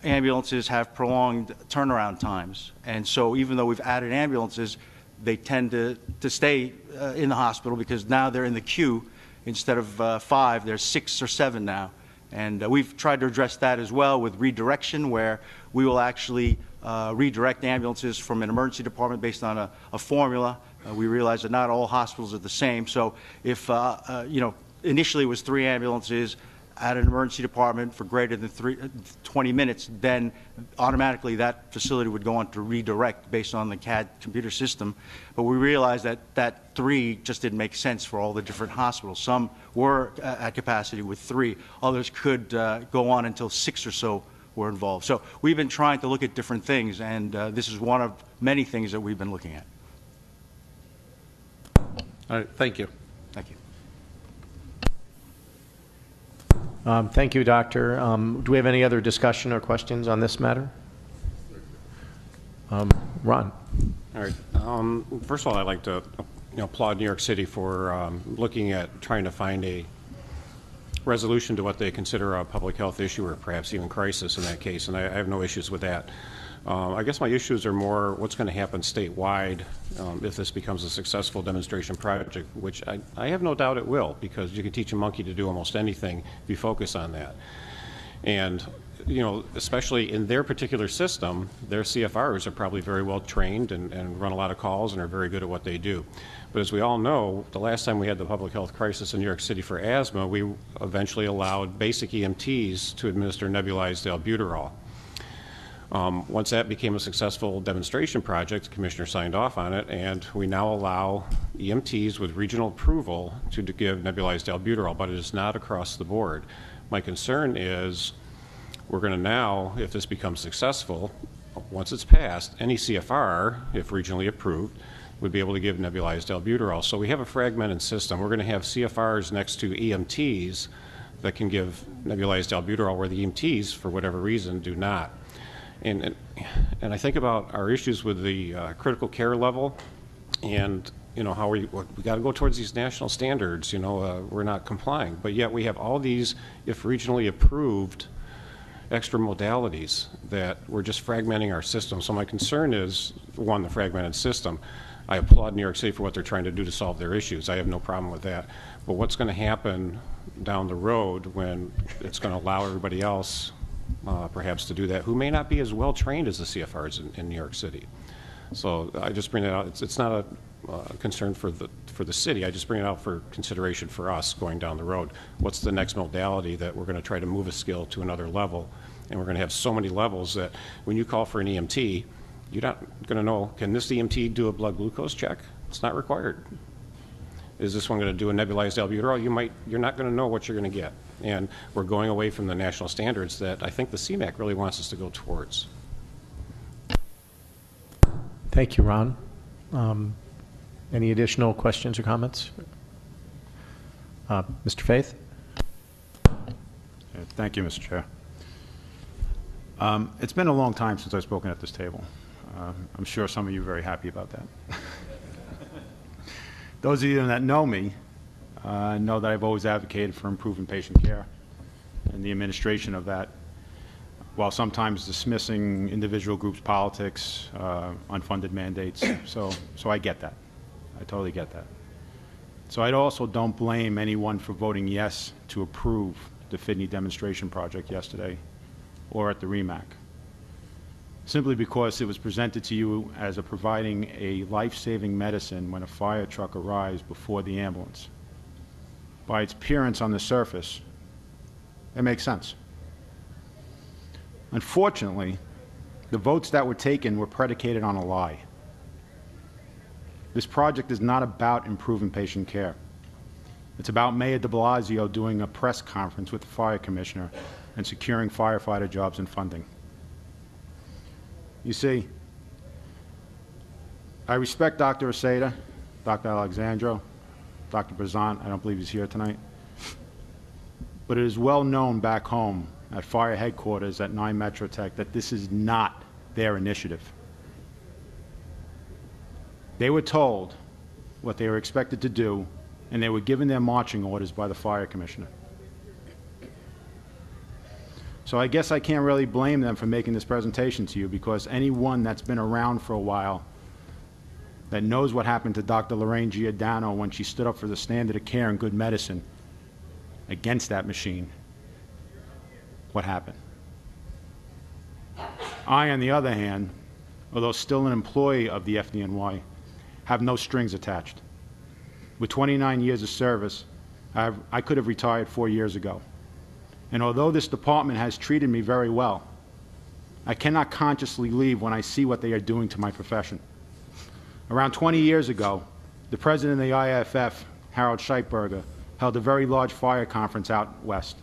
ambulances have prolonged turnaround times. And so even though we've added ambulances, they tend to stay in the hospital, because now they're in the queue. Instead of 5, there's 6 or 7 now. And we've tried to address that as well with redirection, where we will actually redirect ambulances from an emergency department based on a formula. We realize that not all hospitals are the same. So if, you know, initially it was 3 ambulances at an emergency department for greater than 20 minutes, then automatically that facility would go on to redirect based on the CAD computer system. But we realized that 3 just didn't make sense for all the different hospitals. Some were at capacity with 3. Others could go on until 6 or so were involved. So we've been trying to look at different things, and this is one of many things that we've been looking at. All right, thank you. Thank you. Thank you, Doctor. Do we have any other discussion or questions on this matter? Ron. All right. First of all, I'd like to applaud New York City for looking at trying to find a resolution to what they consider a public health issue, or perhaps even crisis in that case, and I have no issues with that. I guess my issues are more what's going to happen statewide if this becomes a successful demonstration project, which I have no doubt it will, because you can teach a monkey to do almost anything if you focus on that. And, you know, especially in their particular system, their CFRs are probably very well trained and run a lot of calls and are very good at what they do. But as we all know, the last time we had the public health crisis in New York City for asthma, we eventually allowed basic EMTs to administer nebulized albuterol. Once that became a successful demonstration project, the commissioner signed off on it, and we now allow EMTs with regional approval to give nebulized albuterol, but it is not across the board. My concern is we're going to now, if this becomes successful, once it's passed, any CFR, if regionally approved, would be able to give nebulized albuterol. So we have a fragmented system. We're going to have CFRs next to EMTs that can give nebulized albuterol, where the EMTs, for whatever reason, do not. And I think about our issues with the critical care level, and you know how we got to go towards these national standards. You know, we're not complying, but yet we have all these, if regionally approved, extra modalities that we're just fragmenting our system. So my concern is, one, the fragmented system. I applaud New York City for what they're trying to do to solve their issues. I have no problem with that. But what's going to happen down the road when it's going to allow everybody else perhaps to do that, who may not be as well trained as the CFRs in New York City? So I just bring it out. It's not a concern for the city. I just bring it out for consideration for us going down the road. What's the next modality that we're going to try to move a skill to another level? And we're going to have so many levels that when you call for an EMT, You're not going to know, can this EMT do a blood glucose check? It's not required. Is this one going to do a nebulized albuterol? You're not going to know what you're going to get. And we're going away from the national standards that I think the CMAQ really wants us to go towards. Thank you, Ron. Any additional questions or comments? Mr. Faeth? Thank you, Mr. Chair. It's been a long time since I've spoken at this table. I'm sure some of you are very happy about that. Those of you that know me know that I've always advocated for improving patient care and the administration of that, while sometimes dismissing individual groups' politics, unfunded mandates. So I get that. I totally get that. So I also don't blame anyone for voting yes to approve the Fidney demonstration project yesterday or at the REMAC, simply because it was presented to you as providing a life-saving medicine when a fire truck arrives before the ambulance. By its appearance on the surface, it makes sense. Unfortunately, the votes that were taken were predicated on a lie. This project is not about improving patient care. It's about Mayor de Blasio doing a press conference with the fire commissioner and securing firefighter jobs and funding. You see, I respect Dr. Aceda, Dr. Alexandro, Dr. Brazant. I don't believe he's here tonight. But it is well known back home at fire headquarters at 9 Metro Tech that this is not their initiative. They were told what they were expected to do, and they were given their marching orders by the fire commissioner. So I guess I can't really blame them for making this presentation to you, because anyone that's been around for a while that knows what happened to Dr. Lorraine Giordano when she stood up for the standard of care and good medicine against that machine, what happened. I, on the other hand, although still an employee of the FDNY, have no strings attached. With 29 years of service, I could have retired 4 years ago. And although this department has treated me very well, I cannot consciously leave when I see what they are doing to my profession. Around 20 years ago, the president of the IFF, Harold Scheitberger, held a very large fire conference out west.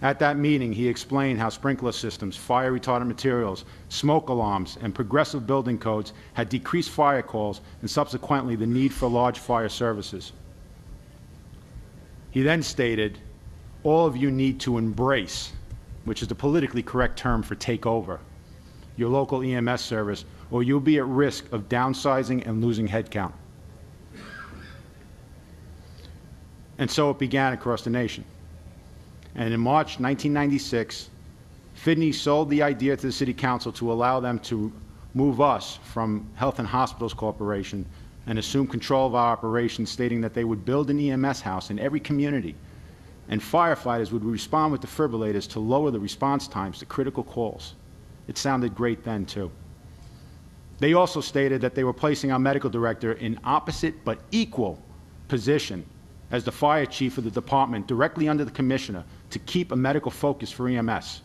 At that meeting, he explained how sprinkler systems, fire retardant materials, smoke alarms, and progressive building codes had decreased fire calls and subsequently the need for large fire services. He then stated, all of you need to embrace, which is the politically correct term for take over, your local EMS service, or you'll be at risk of downsizing and losing headcount. And so it began across the nation. And in March 1996, Fidney sold the idea to the City Council to allow them to move us from Health and Hospitals Corporation and assume control of our operations, stating that they would build an EMS house in every community, and firefighters would respond with defibrillators to lower the response times to critical calls. It sounded great then, too. They also stated that they were placing our medical director in opposite but equal position as the fire chief of the department, directly under the commissioner, to keep a medical focus for EMS.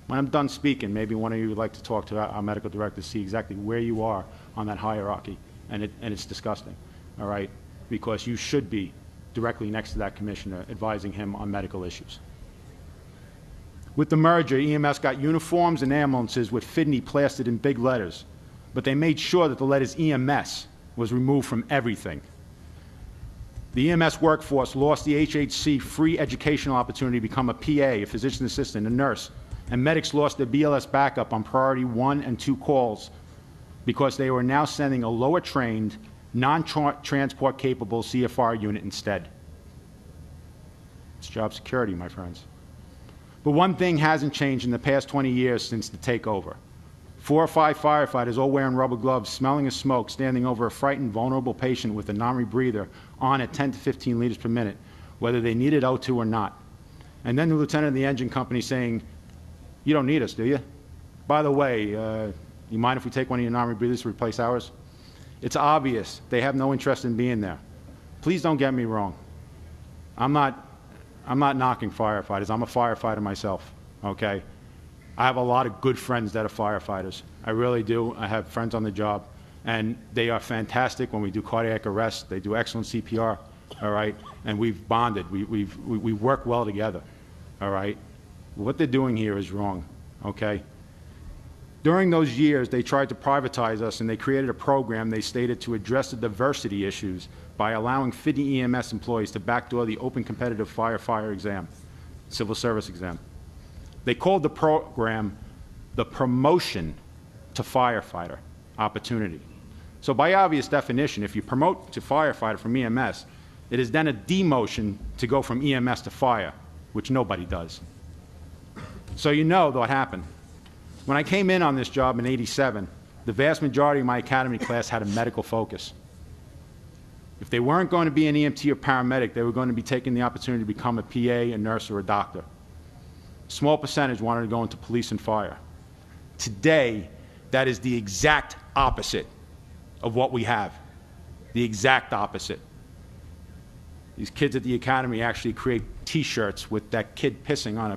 When I'm done speaking, maybe one of you would like to talk to our medical director, see exactly where you are on that hierarchy, and it's disgusting, all right? Because you should be directly next to that commissioner, advising him on medical issues. With the merger, EMS got uniforms and ambulances with Fidney plastered in big letters, but they made sure that the letters EMS was removed from everything. The EMS workforce lost the HHC free educational opportunity to become a PA, a physician assistant, a nurse, and medics lost their BLS backup on priority 1 and 2 calls because they were now sending a lower trained, non-transport capable CFR unit instead. It's job security, my friends. But one thing hasn't changed in the past 20 years since the takeover. 4 or 5 firefighters, all wearing rubber gloves, smelling of smoke, standing over a frightened, vulnerable patient with a non-rebreather on at 10 to 15 liters per minute, whether they needed O2 or not. And then the lieutenant of the engine company saying, you don't need us, do you? By the way, you mind if we take one of your non-rebreathers to replace ours? It's obvious they have no interest in being there. Please don't get me wrong. I'm not knocking firefighters. I'm a firefighter myself, okay? I have a lot of good friends that are firefighters. I really do. I have friends on the job, and they are fantastic when we do cardiac arrest. They do excellent CPR, all right? And we've bonded. We work well together, all right? What they're doing here is wrong, okay? During those years, they tried to privatize us, and they created a program they stated to address the diversity issues by allowing Finney EMS employees to backdoor the open competitive firefighter exam, civil service exam. They called the program the Promotion to Firefighter Opportunity. So by obvious definition, if you promote to firefighter from EMS, it is then a demotion to go from EMS to fire, which nobody does. So you know what happened. When I came in on this job in '87, the vast majority of my academy class had a medical focus. If they weren't going to be an EMT or paramedic, they were going to be taking the opportunity to become a PA, a nurse, or a doctor. A small percentage wanted to go into police and fire. Today, that is the exact opposite of what we have. The exact opposite. These kids at the academy actually create T-shirts with that kid pissing on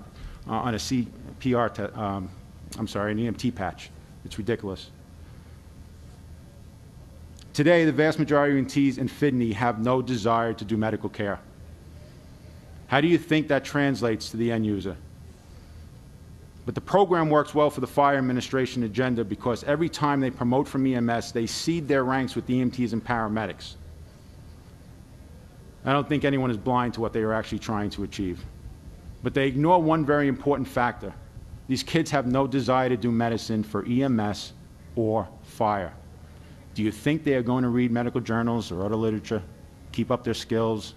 a CPR, an EMT patch. It's ridiculous. Today, the vast majority of EMTs in Finney have no desire to do medical care. How do you think that translates to the end user? But the program works well for the fire administration agenda because every time they promote from EMS, they seed their ranks with EMTs and paramedics. I don't think anyone is blind to what they are actually trying to achieve. But they ignore one very important factor. These kids have no desire to do medicine for EMS or fire. Do you think they are going to read medical journals or other literature, keep up their skills,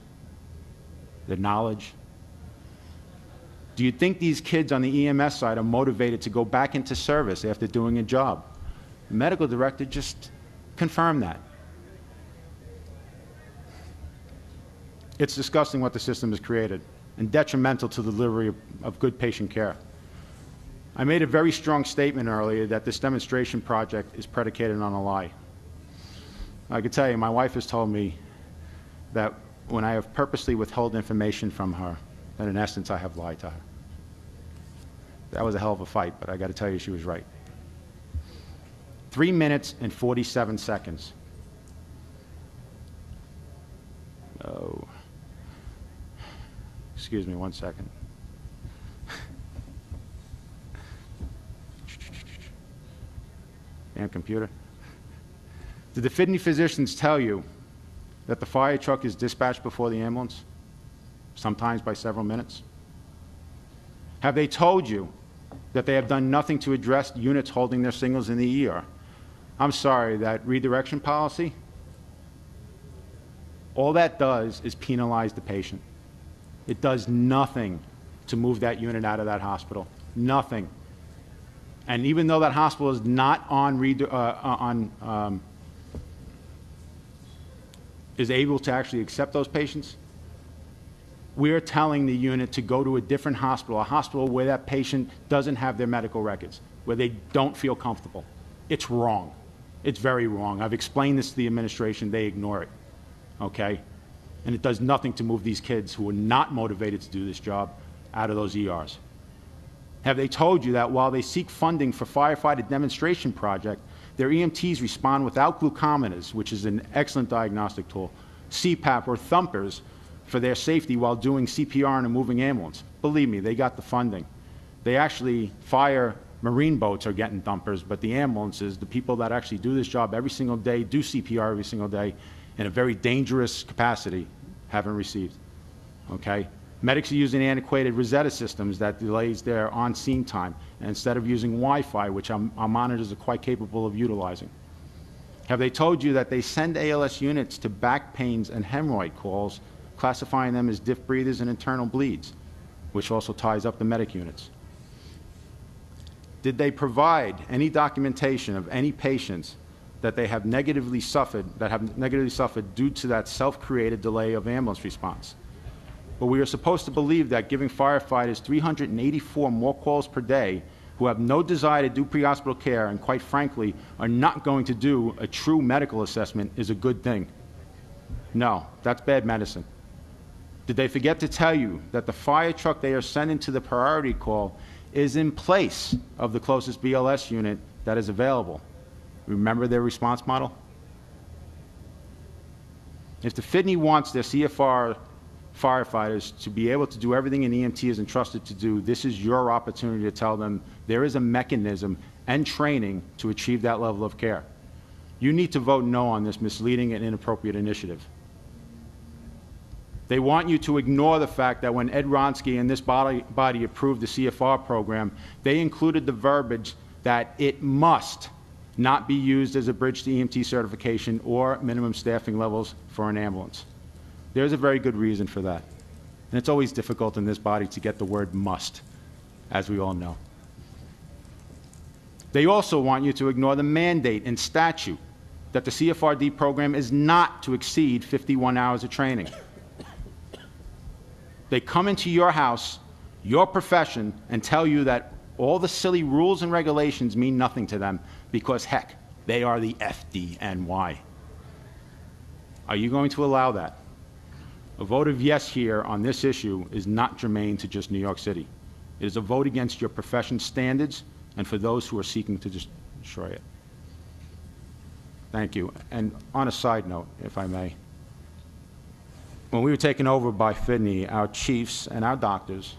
their knowledge? Do you think these kids on the EMS side are motivated to go back into service after doing a job? The medical director just confirmed that. It's disgusting what the system has created and detrimental to the delivery of good patient care. I made a very strong statement earlier that this demonstration project is predicated on a lie. I can tell you, my wife has told me that when I have purposely withheld information from her, that in essence I have lied to her. That was a hell of a fight, but I got to tell you she was right. 3 minutes and 47 seconds. Oh. Excuse me 1 second. Damn computer. Did the Finney physicians tell you that the fire truck is dispatched before the ambulance? Sometimes by several minutes? Have they told you that they have done nothing to address units holding their signals in the ER? I'm sorry, that redirection policy, all that does is penalize the patient. It does nothing to move that unit out of that hospital. Nothing. And even though that hospital is not is able to actually accept those patients, we are telling the unit to go to a different hospital, a hospital where that patient doesn't have their medical records, where they don't feel comfortable. It's wrong. It's very wrong. I've explained this to the administration. They ignore it, okay? And it does nothing to move these kids who are not motivated to do this job out of those ERs. Have they told you that while they seek funding for firefighter demonstration project, their EMTs respond without glucometers, which is an excellent diagnostic tool, CPAP or thumpers for their safety while doing CPR in a moving ambulance? Believe me, they got the funding. They actually, marine boats are getting thumpers, but the ambulances, the people that actually do this job every single day, do CPR every single day in a very dangerous capacity, haven't received, okay? Medics are using antiquated Rosetta systems that delays their on-scene time, and instead of using Wi-Fi, which our monitors are quite capable of utilizing. Have they told you that they send ALS units to back pains and hemorrhoid calls, classifying them as diff breathers and internal bleeds, which also ties up the medic units? Did they provide any documentation of any patients that they have negatively suffered, due to that self-created delay of ambulance response? But we are supposed to believe that giving firefighters 384 more calls per day who have no desire to do pre-hospital care and, quite frankly, are not going to do a true medical assessment is a good thing. No, that's bad medicine. Did they forget to tell you that the fire truck they are sending to the priority call is in place of the closest BLS unit that is available. Remember their response model? If the FIDNY wants their CFR firefighters to be able to do everything an EMT is entrusted to do, this is your opportunity to tell them there is a mechanism and training to achieve that level of care. You need to vote no on this misleading and inappropriate initiative. They want you to ignore the fact that when Ed Ronsky and this body approved the CFR program, they included the verbiage that it must not be used as a bridge to EMT certification or minimum staffing levels for an ambulance. There's a very good reason for that. And it's always difficult in this body to get the word must, as we all know. They also want you to ignore the mandate in statute that the CFRD program is not to exceed 51 hours of training. They come into your house, your profession, and tell you that all the silly rules and regulations mean nothing to them because, heck, they are the FDNY. Are you going to allow that? A vote of yes here on this issue is not germane to just New York City. It is a vote against your profession's standards and for those who are seeking to destroy it. Thank you. And on a side note, if I may, when we were taken over by FIDNY, our chiefs and our doctors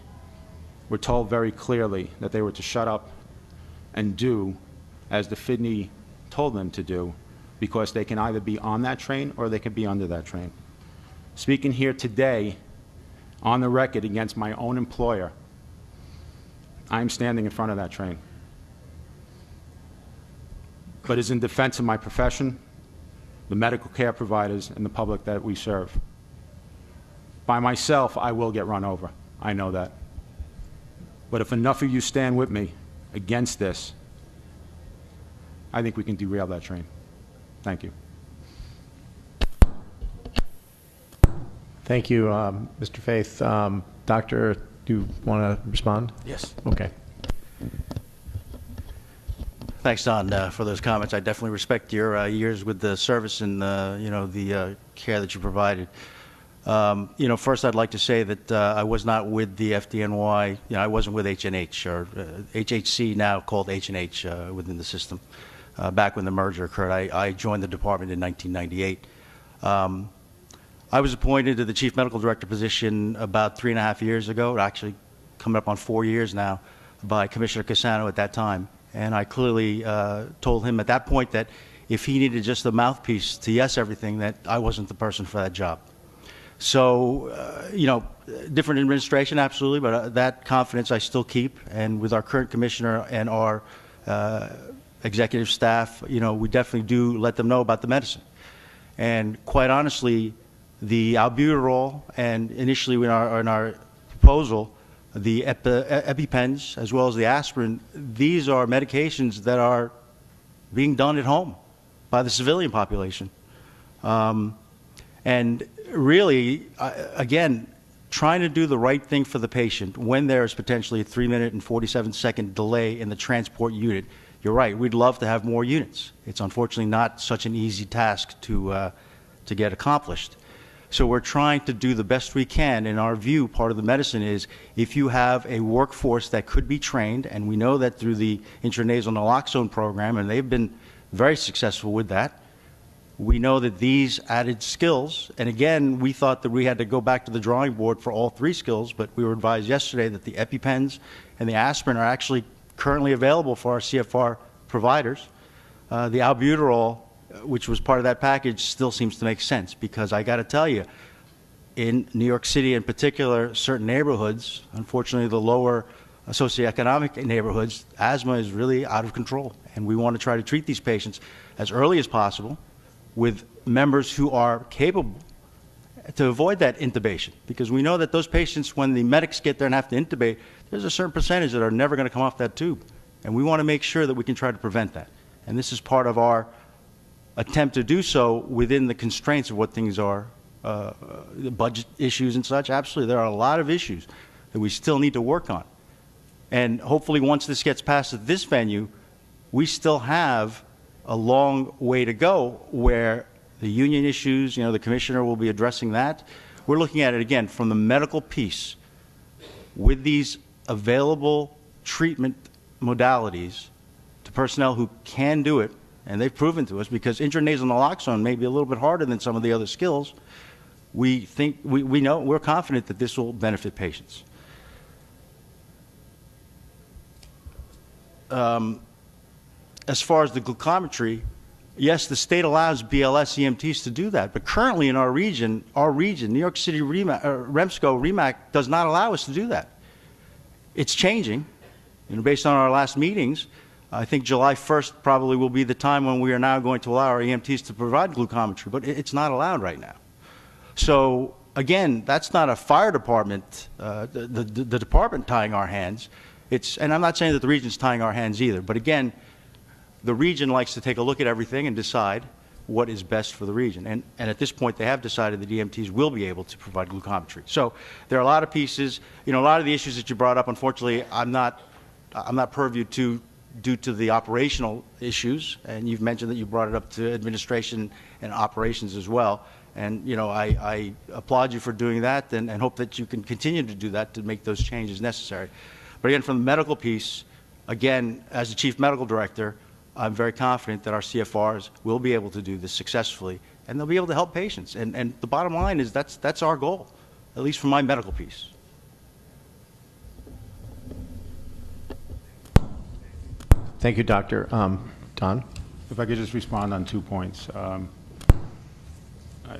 were told very clearly that they were to shut up and do as the FIDNY told them to do, because they can either be on that train or they can be under that train. Speaking here today on the record against my own employer, I'm standing in front of that train. But it's in defense of my profession, the medical care providers, and the public that we serve. By myself, I will get run over. I know that. But if enough of you stand with me against this, I think we can derail that train. Thank you. Thank you, Mr. Faith. Doctor, do you want to respond? Yes. Okay. Thanks, Don, for those comments. I definitely respect your years with the service and the care that you provided. First, I'd like to say that I was not with the FDNY. I wasn't with H&H or HHC, now called H&H within the system. Back when the merger occurred, I joined the department in 1998. I was appointed to the chief medical director position about 3.5 years ago, actually coming up on 4 years now, by Commissioner Cassano at that time. And I clearly told him at that point that if he needed just the mouthpiece to yes everything, that I wasn't the person for that job. So, different administration, absolutely, but that confidence I still keep. And with our current commissioner and our executive staff, we definitely do let them know about the medicine. And quite honestly, the albuterol and initially in our proposal, the EpiPens as well as the aspirin, these are medications that are being done at home by the civilian population. And really, again, trying to do the right thing for the patient when there is potentially a 3-minute and 47-second delay in the transport unit. You're right, we'd love to have more units. It's unfortunately not such an easy task to get accomplished. So we're trying to do the best we can. In our view, part of the medicine is if you have a workforce that could be trained, and we know that through the intranasal naloxone program, and they've been very successful with that, we know that these added skills, and again, we thought that we had to go back to the drawing board for all 3 skills, but we were advised yesterday that the EpiPens and the aspirin are actually currently available for our CFR providers. The albuterol, which was part of that package, still seems to make sense, because I got to tell you, in New York City in particular, certain neighborhoods, unfortunately the lower socioeconomic neighborhoods, asthma is really out of control. And we want to try to treat these patients as early as possible with members who are capable to avoid that intubation. Because we know that those patients, when the medics get there and have to intubate, there's a certain percentage that are never going to come off that tube. And we want to make sure that we can try to prevent that. And this is part of our attempt to do so within the constraints of what things are, the budget issues and such. Absolutely, there are a lot of issues that we still need to work on. And hopefully once this gets passed at this venue, we still have a long way to go where the union issues, the commissioner will be addressing that. We're looking at it again from the medical piece. With these available treatment modalities to personnel who can do it, and they've proven to us, because intranasal naloxone may be a little bit harder than some of the other skills, we're confident that this will benefit patients. As far as the glucometry, yes, the state allows BLS EMTs to do that, but currently in our region, New York City SEMSCO REMAC does not allow us to do that. It's changing. Based on our last meetings, I think July 1st probably will be the time when we are now going to allow our EMTs to provide glucometry, but it's not allowed right now. So again, that's not a fire department, the department tying our hands. And I'm not saying that the region's tying our hands either, but again, the region likes to take a look at everything and decide what is best for the region. And at this point, they have decided that EMTs will be able to provide glucometry. So there are a lot of pieces. A lot of the issues that you brought up, unfortunately, I'm not purview to due to the operational issues. And you've mentioned that you brought it up to administration and operations as well. And I applaud you for doing that, and hope that you can continue to do that to make those changes necessary. But again, from the medical piece, again, as the chief medical director, I'm very confident that our CFRs will be able to do this successfully, and they'll be able to help patients. And the bottom line is that's our goal, at least for my medical piece. Thank you, Doctor. Don? If I could just respond on 2 points.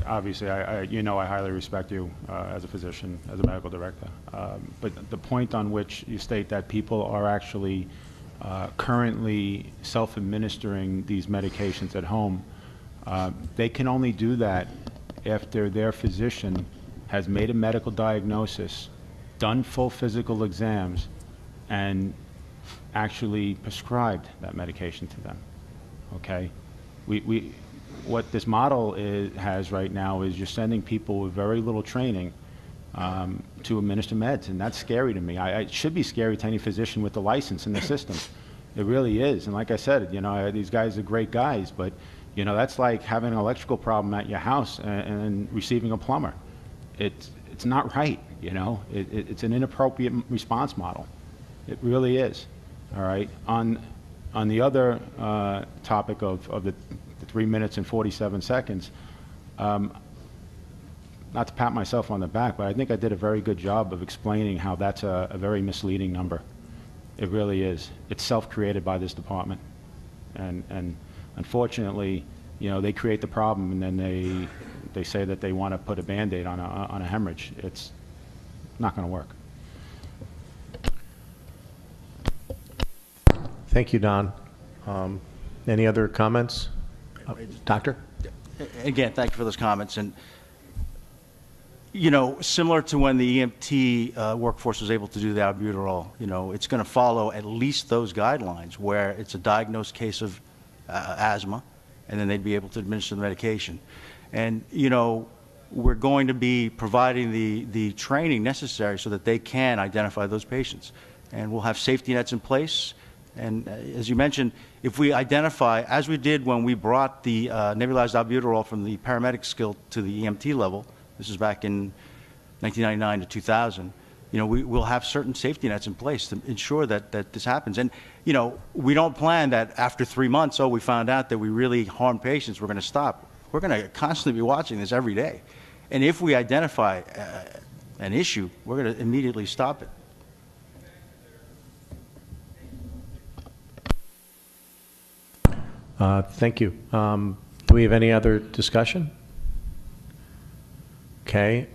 Obviously, I highly respect you as a physician, as a medical director. But the point on which you state that people are actually currently self-administering these medications at home, they can only do that after their physician has made a medical diagnosis, done full physical exams, and actually prescribed that medication to them. Okay? What this model has right now is you're sending people with very little training to administer meds, and that's scary to me. It should be scary to any physician with a license in the system. It really is. And like I said, these guys are great guys, but that's like having an electrical problem at your house and receiving a plumber. It's not right. It's an inappropriate response model. It really is. All right. On the other topic of the 3 minutes and 47 seconds, not to pat myself on the back, but I think I did a very good job of explaining how that's a very misleading number. It really is. It's self-created by this department. And unfortunately, they create the problem, and then they say that they want to put a Band-Aid on a hemorrhage. It's not going to work. Thank you, Don. Any other comments? Doctor? Again, thank you for those comments. And, similar to when the EMT workforce was able to do the albuterol, it's going to follow at least those guidelines where it's a diagnosed case of asthma, and then they'd be able to administer the medication. And, we're going to be providing the training necessary so that they can identify those patients. And we'll have safety nets in place. And as you mentioned, if we identify, as we did when we brought the nebulized albuterol from the paramedic skill to the EMT level, this is back in 1999 to 2000, we'll have certain safety nets in place to ensure that this happens. And, we don't plan that after 3 months, we found out that we really harmed patients, we're going to stop. We're going to constantly be watching this every day. And if we identify an issue, we're going to immediately stop it. Thank you. Do we have any other discussion? Okay.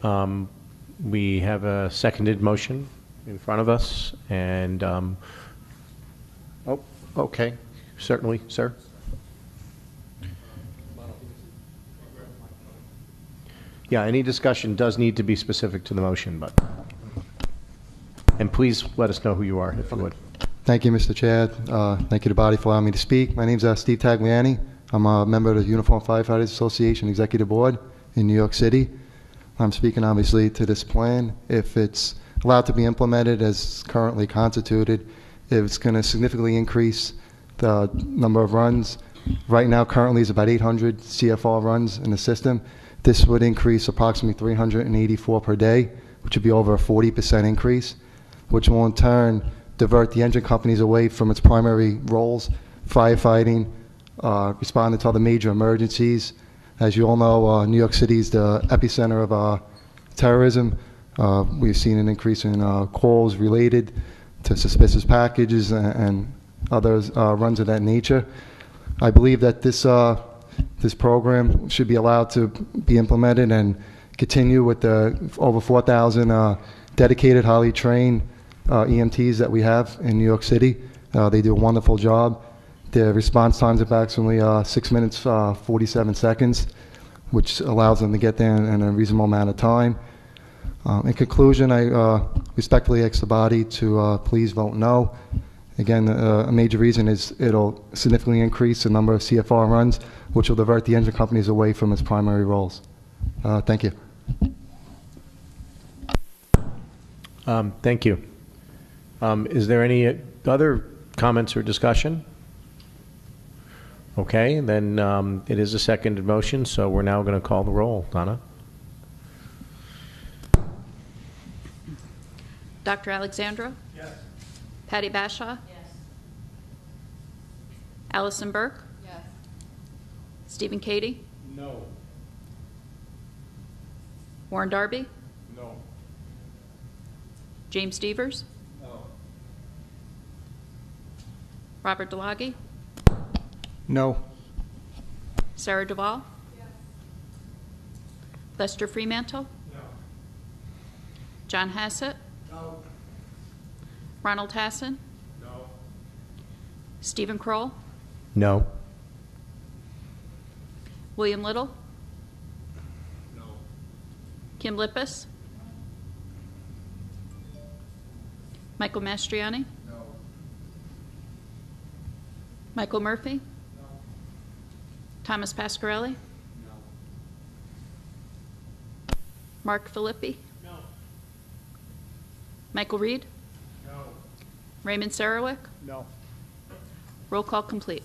We have a seconded motion in front of us, and okay, certainly, sir. Yeah, any discussion does need to be specific to the motion, and please let us know who you are, if you would. Thank you, Mr. Chair. Thank you to the body for allowing me to speak. My name is Steve Tagliani. I'm a member of the Uniform Firefighters Association Executive Board in New York City. I'm speaking, obviously, to this plan. If it's allowed to be implemented as currently constituted, it's going to significantly increase the number of runs. Right now, currently, is about 800 CFR runs in the system. This would increase approximately 384 per day, which would be over a 40% increase, which will in turn divert the engine companies away from its primary roles, firefighting, responding to other major emergencies. As you all know, New York City is the epicenter of terrorism. We've seen an increase in calls related to suspicious packages and others runs of that nature. I believe that this program should be allowed to be implemented and continue with the over 4,000 dedicated, highly trained EMTs that we have in New York City. They do a wonderful job. Their response times are approximately 6 minutes, 47 seconds, which allows them to get there in a reasonable amount of time. In conclusion, I respectfully ask the body to please vote no. Again, a major reason is it'll significantly increase the number of CFR runs, which will divert the engine companies away from its primary roles. Thank you. Thank you. Is there any other comments or discussion? Okay, then it is a seconded motion, so we're now going to call the roll. Donna? Dr. Alexandra? Yes. Patty Bashaw? Yes. Allison Burke? Yes. Stephen Cady? No. Warren Darby? No. James Devers? No. Robert DeLoggy? No. Sarah Duvall? Yes. Lester Fremantle? No. John Hassett? No. Ronald Hassan? No. Stephen Kroll? No. William Little? No. Kim Lippis? Michael Mastriani? No. Michael Murphy? No. Thomas Pasquarelli? No. Mark Filippi? No. Michael Reed? No. Raymond Sarowick? No. Roll call complete.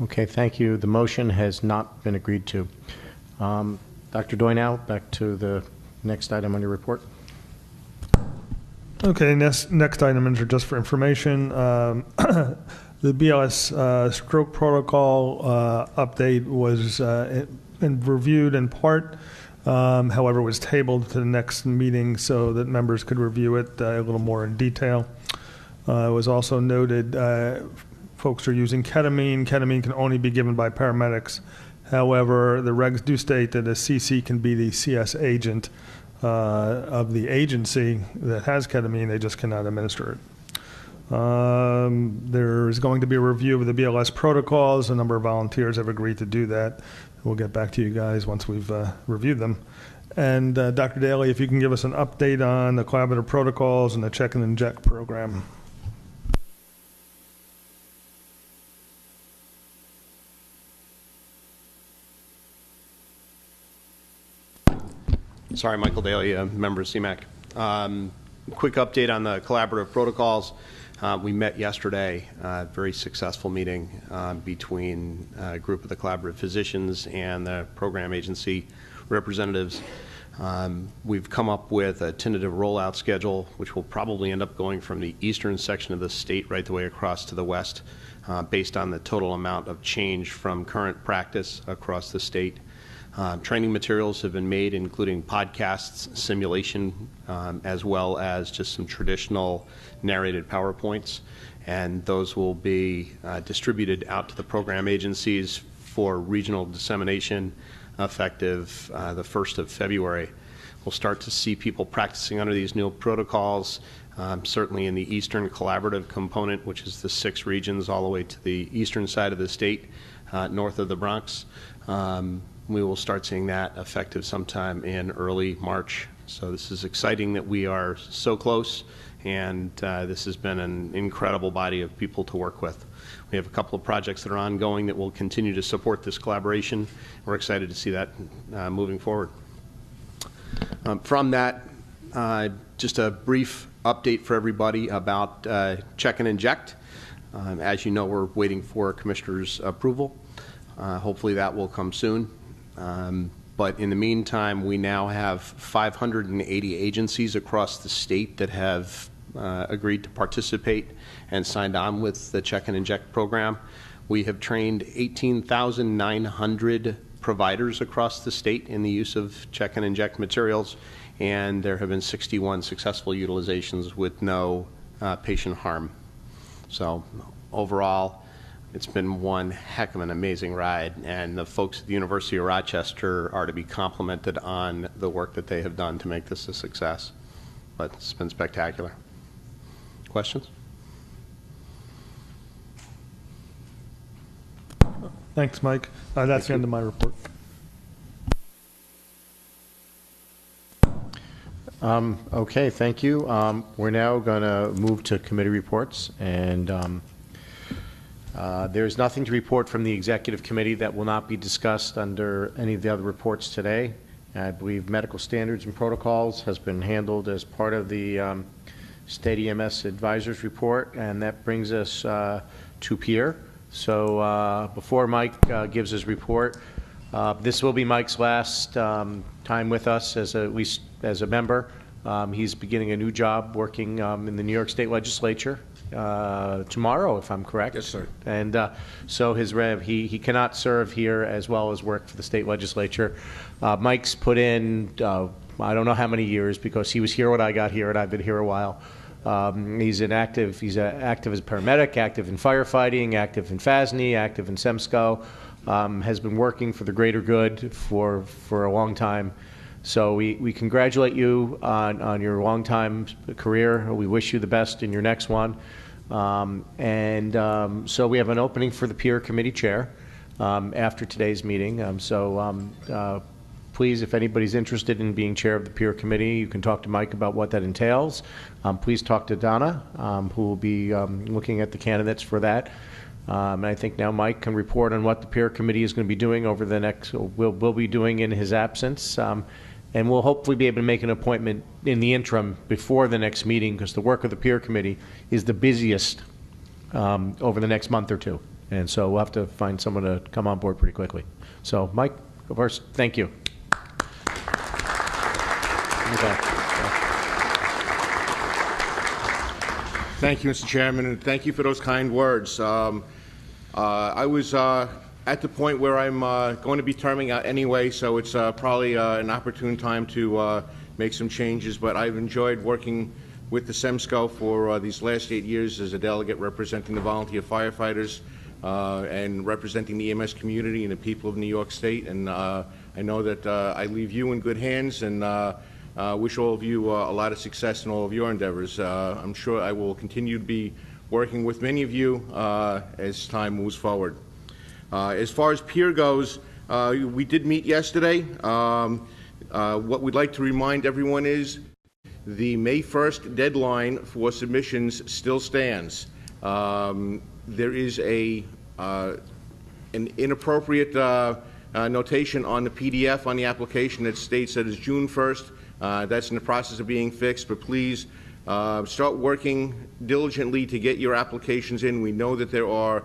Okay, thank you. The motion has not been agreed to. Dr. Doynow, back to the next item on your report. Okay, next items are just for information. The BLS stroke protocol update was reviewed in part, however, was tabled to the next meeting so that members could review it a little more in detail. It was also noted folks are using ketamine. Ketamine can only be given by paramedics. However, the regs do state that a CC can be the CS agent of the agency that has ketamine. They just cannot administer it. There is going to be a review of the BLS protocols. A number of volunteers have agreed to do that. We'll get back to you guys once we've reviewed them. And Dr. Daly, if you can give us an update on the collaborative protocols and the check and inject program. Sorry, Michael Daly, member of CMAC. Quick update on the collaborative protocols. We met yesterday, very successful meeting between a group of the collaborative physicians and the program agency representatives. We've come up with a tentative rollout schedule, which will probably end up going from the eastern section of the state right the way across to the west, based on the total amount of change from current practice across the state. Training materials have been made, including podcasts, simulation, as well as just some traditional narrated PowerPoints, and those will be distributed out to the program agencies for regional dissemination effective the 1st of February. We'll start to see people practicing under these new protocols, certainly in the eastern collaborative component, which is the 6 regions all the way to the eastern side of the state, north of the Bronx. We will start seeing that effective sometime in early March. So this is exciting that we are so close, and this has been an incredible body of people to work with. We have a couple of projects that are ongoing that will continue to support this collaboration. We're excited to see that moving forward. From that, just a brief update for everybody about check and inject. As you know, we're waiting for Commissioner's approval. Hopefully that will come soon. But in the meantime, we now have 580 agencies across the state that have agreed to participate and signed on with the Check and Inject program. We have trained 18,900 providers across the state in the use of Check and Inject materials, and there have been 61 successful utilizations with no patient harm. So overall, it's been one heck of an amazing ride, and the folks at the University of Rochester are to be complimented on the work that they have done to make this a success. But it's been spectacular. Questions? Thanks, Mike. That's the end of my report. Okay, thank you. We're now going to move to committee reports, and there's nothing to report from the executive committee that will not be discussed under any of the other reports today. I believe medical standards and protocols has been handled as part of the State EMS Advisors Report, and that brings us to Pierre. So before Mike gives his report, this will be Mike's last time with us as a member. He's beginning a new job working in the New York State Legislature tomorrow, if I'm correct. Yes, sir. And so he cannot serve here as well as work for the state legislature. Mike's put in I don't know how many years, because he was here when I got here, and I've been here a while. He's active as a paramedic, active in firefighting, active in FASNY, active in SEMSCO. Has been working for the greater good for a long time. So we congratulate you on your long time career. We wish you the best in your next one. So we have an opening for the peer committee chair after today's meeting. Please, if anybody's interested in being chair of the peer committee, you can talk to Mike about what that entails. Please talk to Donna, who will be looking at the candidates for that. And I think now Mike can report on what the peer committee is going to be doing over the next, will be doing in his absence. And we'll hopefully be able to make an appointment in the interim before the next meeting, because the work of the peer committee is the busiest over the next month or two. And so we'll have to find someone to come on board pretty quickly. So Mike, first, thank you. Okay. Thank you, Mr. Chairman, and thank you for those kind words. I was at the point where I'm going to be terming out anyway, so it's probably an opportune time to make some changes, but I've enjoyed working with the SEMSCO for these last 8 years as a delegate representing the volunteer firefighters and representing the EMS community and the people of New York State, and I know that I leave you in good hands, and wish all of you a lot of success in all of your endeavors. I'm sure I will continue to be working with many of you as time moves forward. As far as peer goes, we did meet yesterday. What we'd like to remind everyone is the May 1st deadline for submissions still stands. There is an inappropriate notation on the PDF on the application that states that it's June 1st. That's in the process of being fixed, but please start working diligently to get your applications in. We know that there are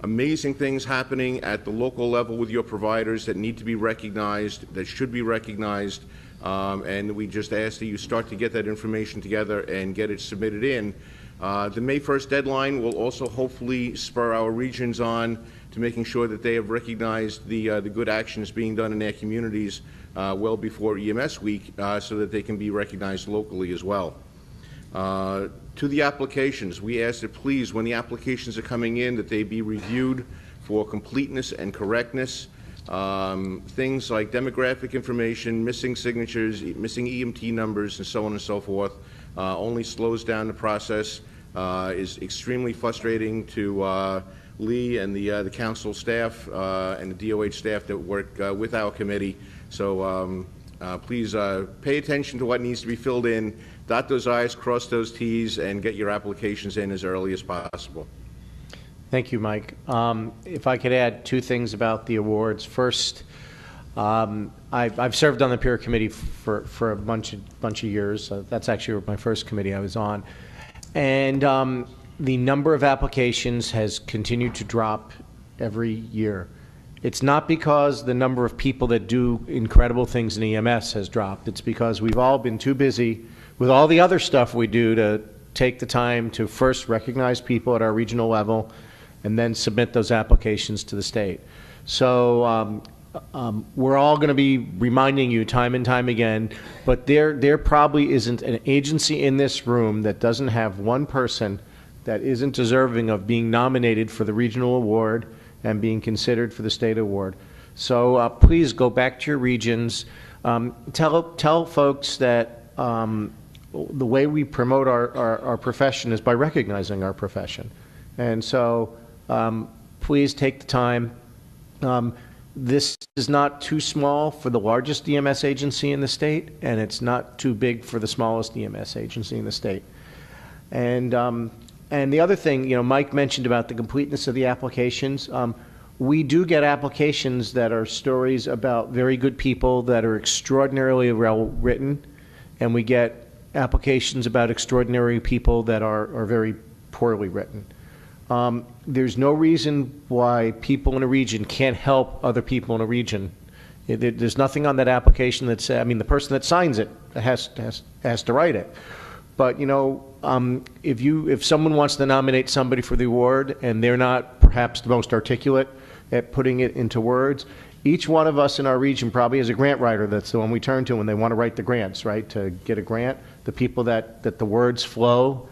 amazing things happening at the local level with your providers that need to be recognized, that should be recognized, and we just ask that you start to get that information together and get it submitted in. The May 1st deadline will also hopefully spur our regions on to making sure that they have recognized the good actions being done in their communities well before EMS week, so that they can be recognized locally as well. To the applications, we ask that please, when the applications are coming in, that they be reviewed for completeness and correctness. Things like demographic information, missing signatures, missing EMT numbers, and so on and so forth, only slows down the process, is extremely frustrating to Lee and the council staff and the DOH staff that work with our committee. So please pay attention to what needs to be filled in, dot those I's, cross those T's, and get your applications in as early as possible. Thank you, Mike. If I could add two things about the awards. First, I've served on the peer committee for a bunch of years. That's actually my first committee I was on. And the number of applications has continued to drop every year. It's not because the number of people that do incredible things in EMS has dropped. It's because we've all been too busy with all the other stuff we do to take the time to first recognize people at our regional level and then submit those applications to the state. So we're all going to be reminding you time and time again, but there probably isn't an agency in this room that doesn't have one person that isn't deserving of being nominated for the regional award and being considered for the state award. So please go back to your regions. Tell folks that the way we promote our profession is by recognizing our profession. And so please take the time. This is not too small for the largest EMS agency in the state, and it's not too big for the smallest EMS agency in the state. And the other thing, Mike mentioned about the completeness of the applications. We do get applications that are stories about very good people that are extraordinarily well written, and we get applications about extraordinary people that are very poorly written. There's no reason why people in a region can't help other people in a region. There's nothing on that application that says, the person that signs it has to write it. But, if someone wants to nominate somebody for the award and they're not perhaps the most articulate at putting it into words, each one of us in our region probably has a grant writer that's the one we turn to when they want to write the grants, right, to get a grant. The people that the words flow.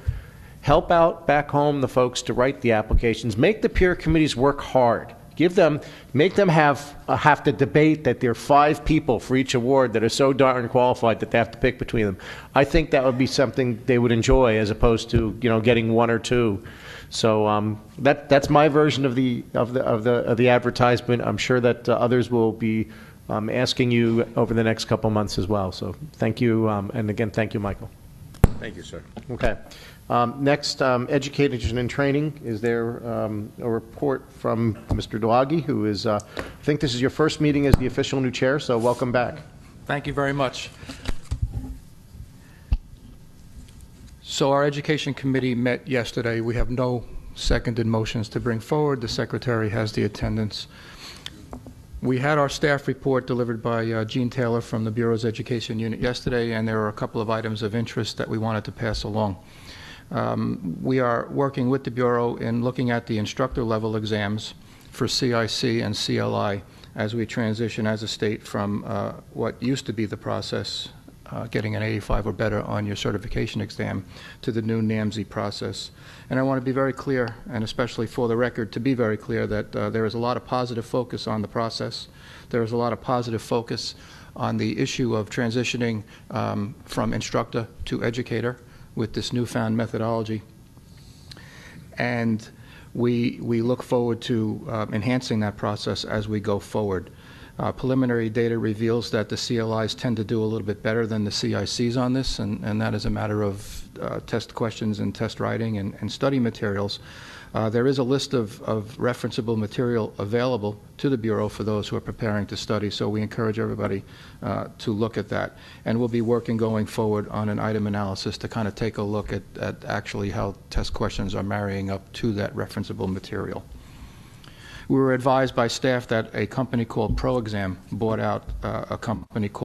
Help out back home the folks to write the applications. Make the peer committees work hard. Make them have to debate that there are 5 people for each award that are so darn qualified that they have to pick between them. I think that would be something they would enjoy as opposed to getting 1 or 2. So that's my version of the advertisement. I'm sure that others will be asking you over the next couple months as well. So thank you, and again, thank you, Michael. Thank you, sir. Okay. Next, education and training. Is there a report from Mr. Delagi, who is, I think this is your first meeting as the official new chair, so welcome back. Thank you very much. So our education committee met yesterday. We have no seconded motions to bring forward. The secretary has the attendance. We had our staff report delivered by Gene Taylor from the Bureau's Education Unit yesterday, and there were a couple of items of interest that we wanted to pass along. We are working with the Bureau in looking at the instructor level exams for CIC and CLI as we transition as a state from what used to be the process, getting an 85 or better on your certification exam, to the new NAMSE process. And I want to be very clear, and especially for the record, to be very clear that there is a lot of positive focus on the process. There is a lot of positive focus on the issue of transitioning from instructor to educator with this newfound methodology. And we look forward to enhancing that process as we go forward. Preliminary data reveals that the CLIs tend to do a little bit better than the CICs on this, and that is a matter of test questions and test writing and study materials. There is a list of referenceable material available to the Bureau for those who are preparing to study, so we encourage everybody to look at that. And we'll be working going forward on an item analysis to kind of take a look at actually how test questions are marrying up to that referenceable material. We were advised by staff that a company called ProExam bought out a company called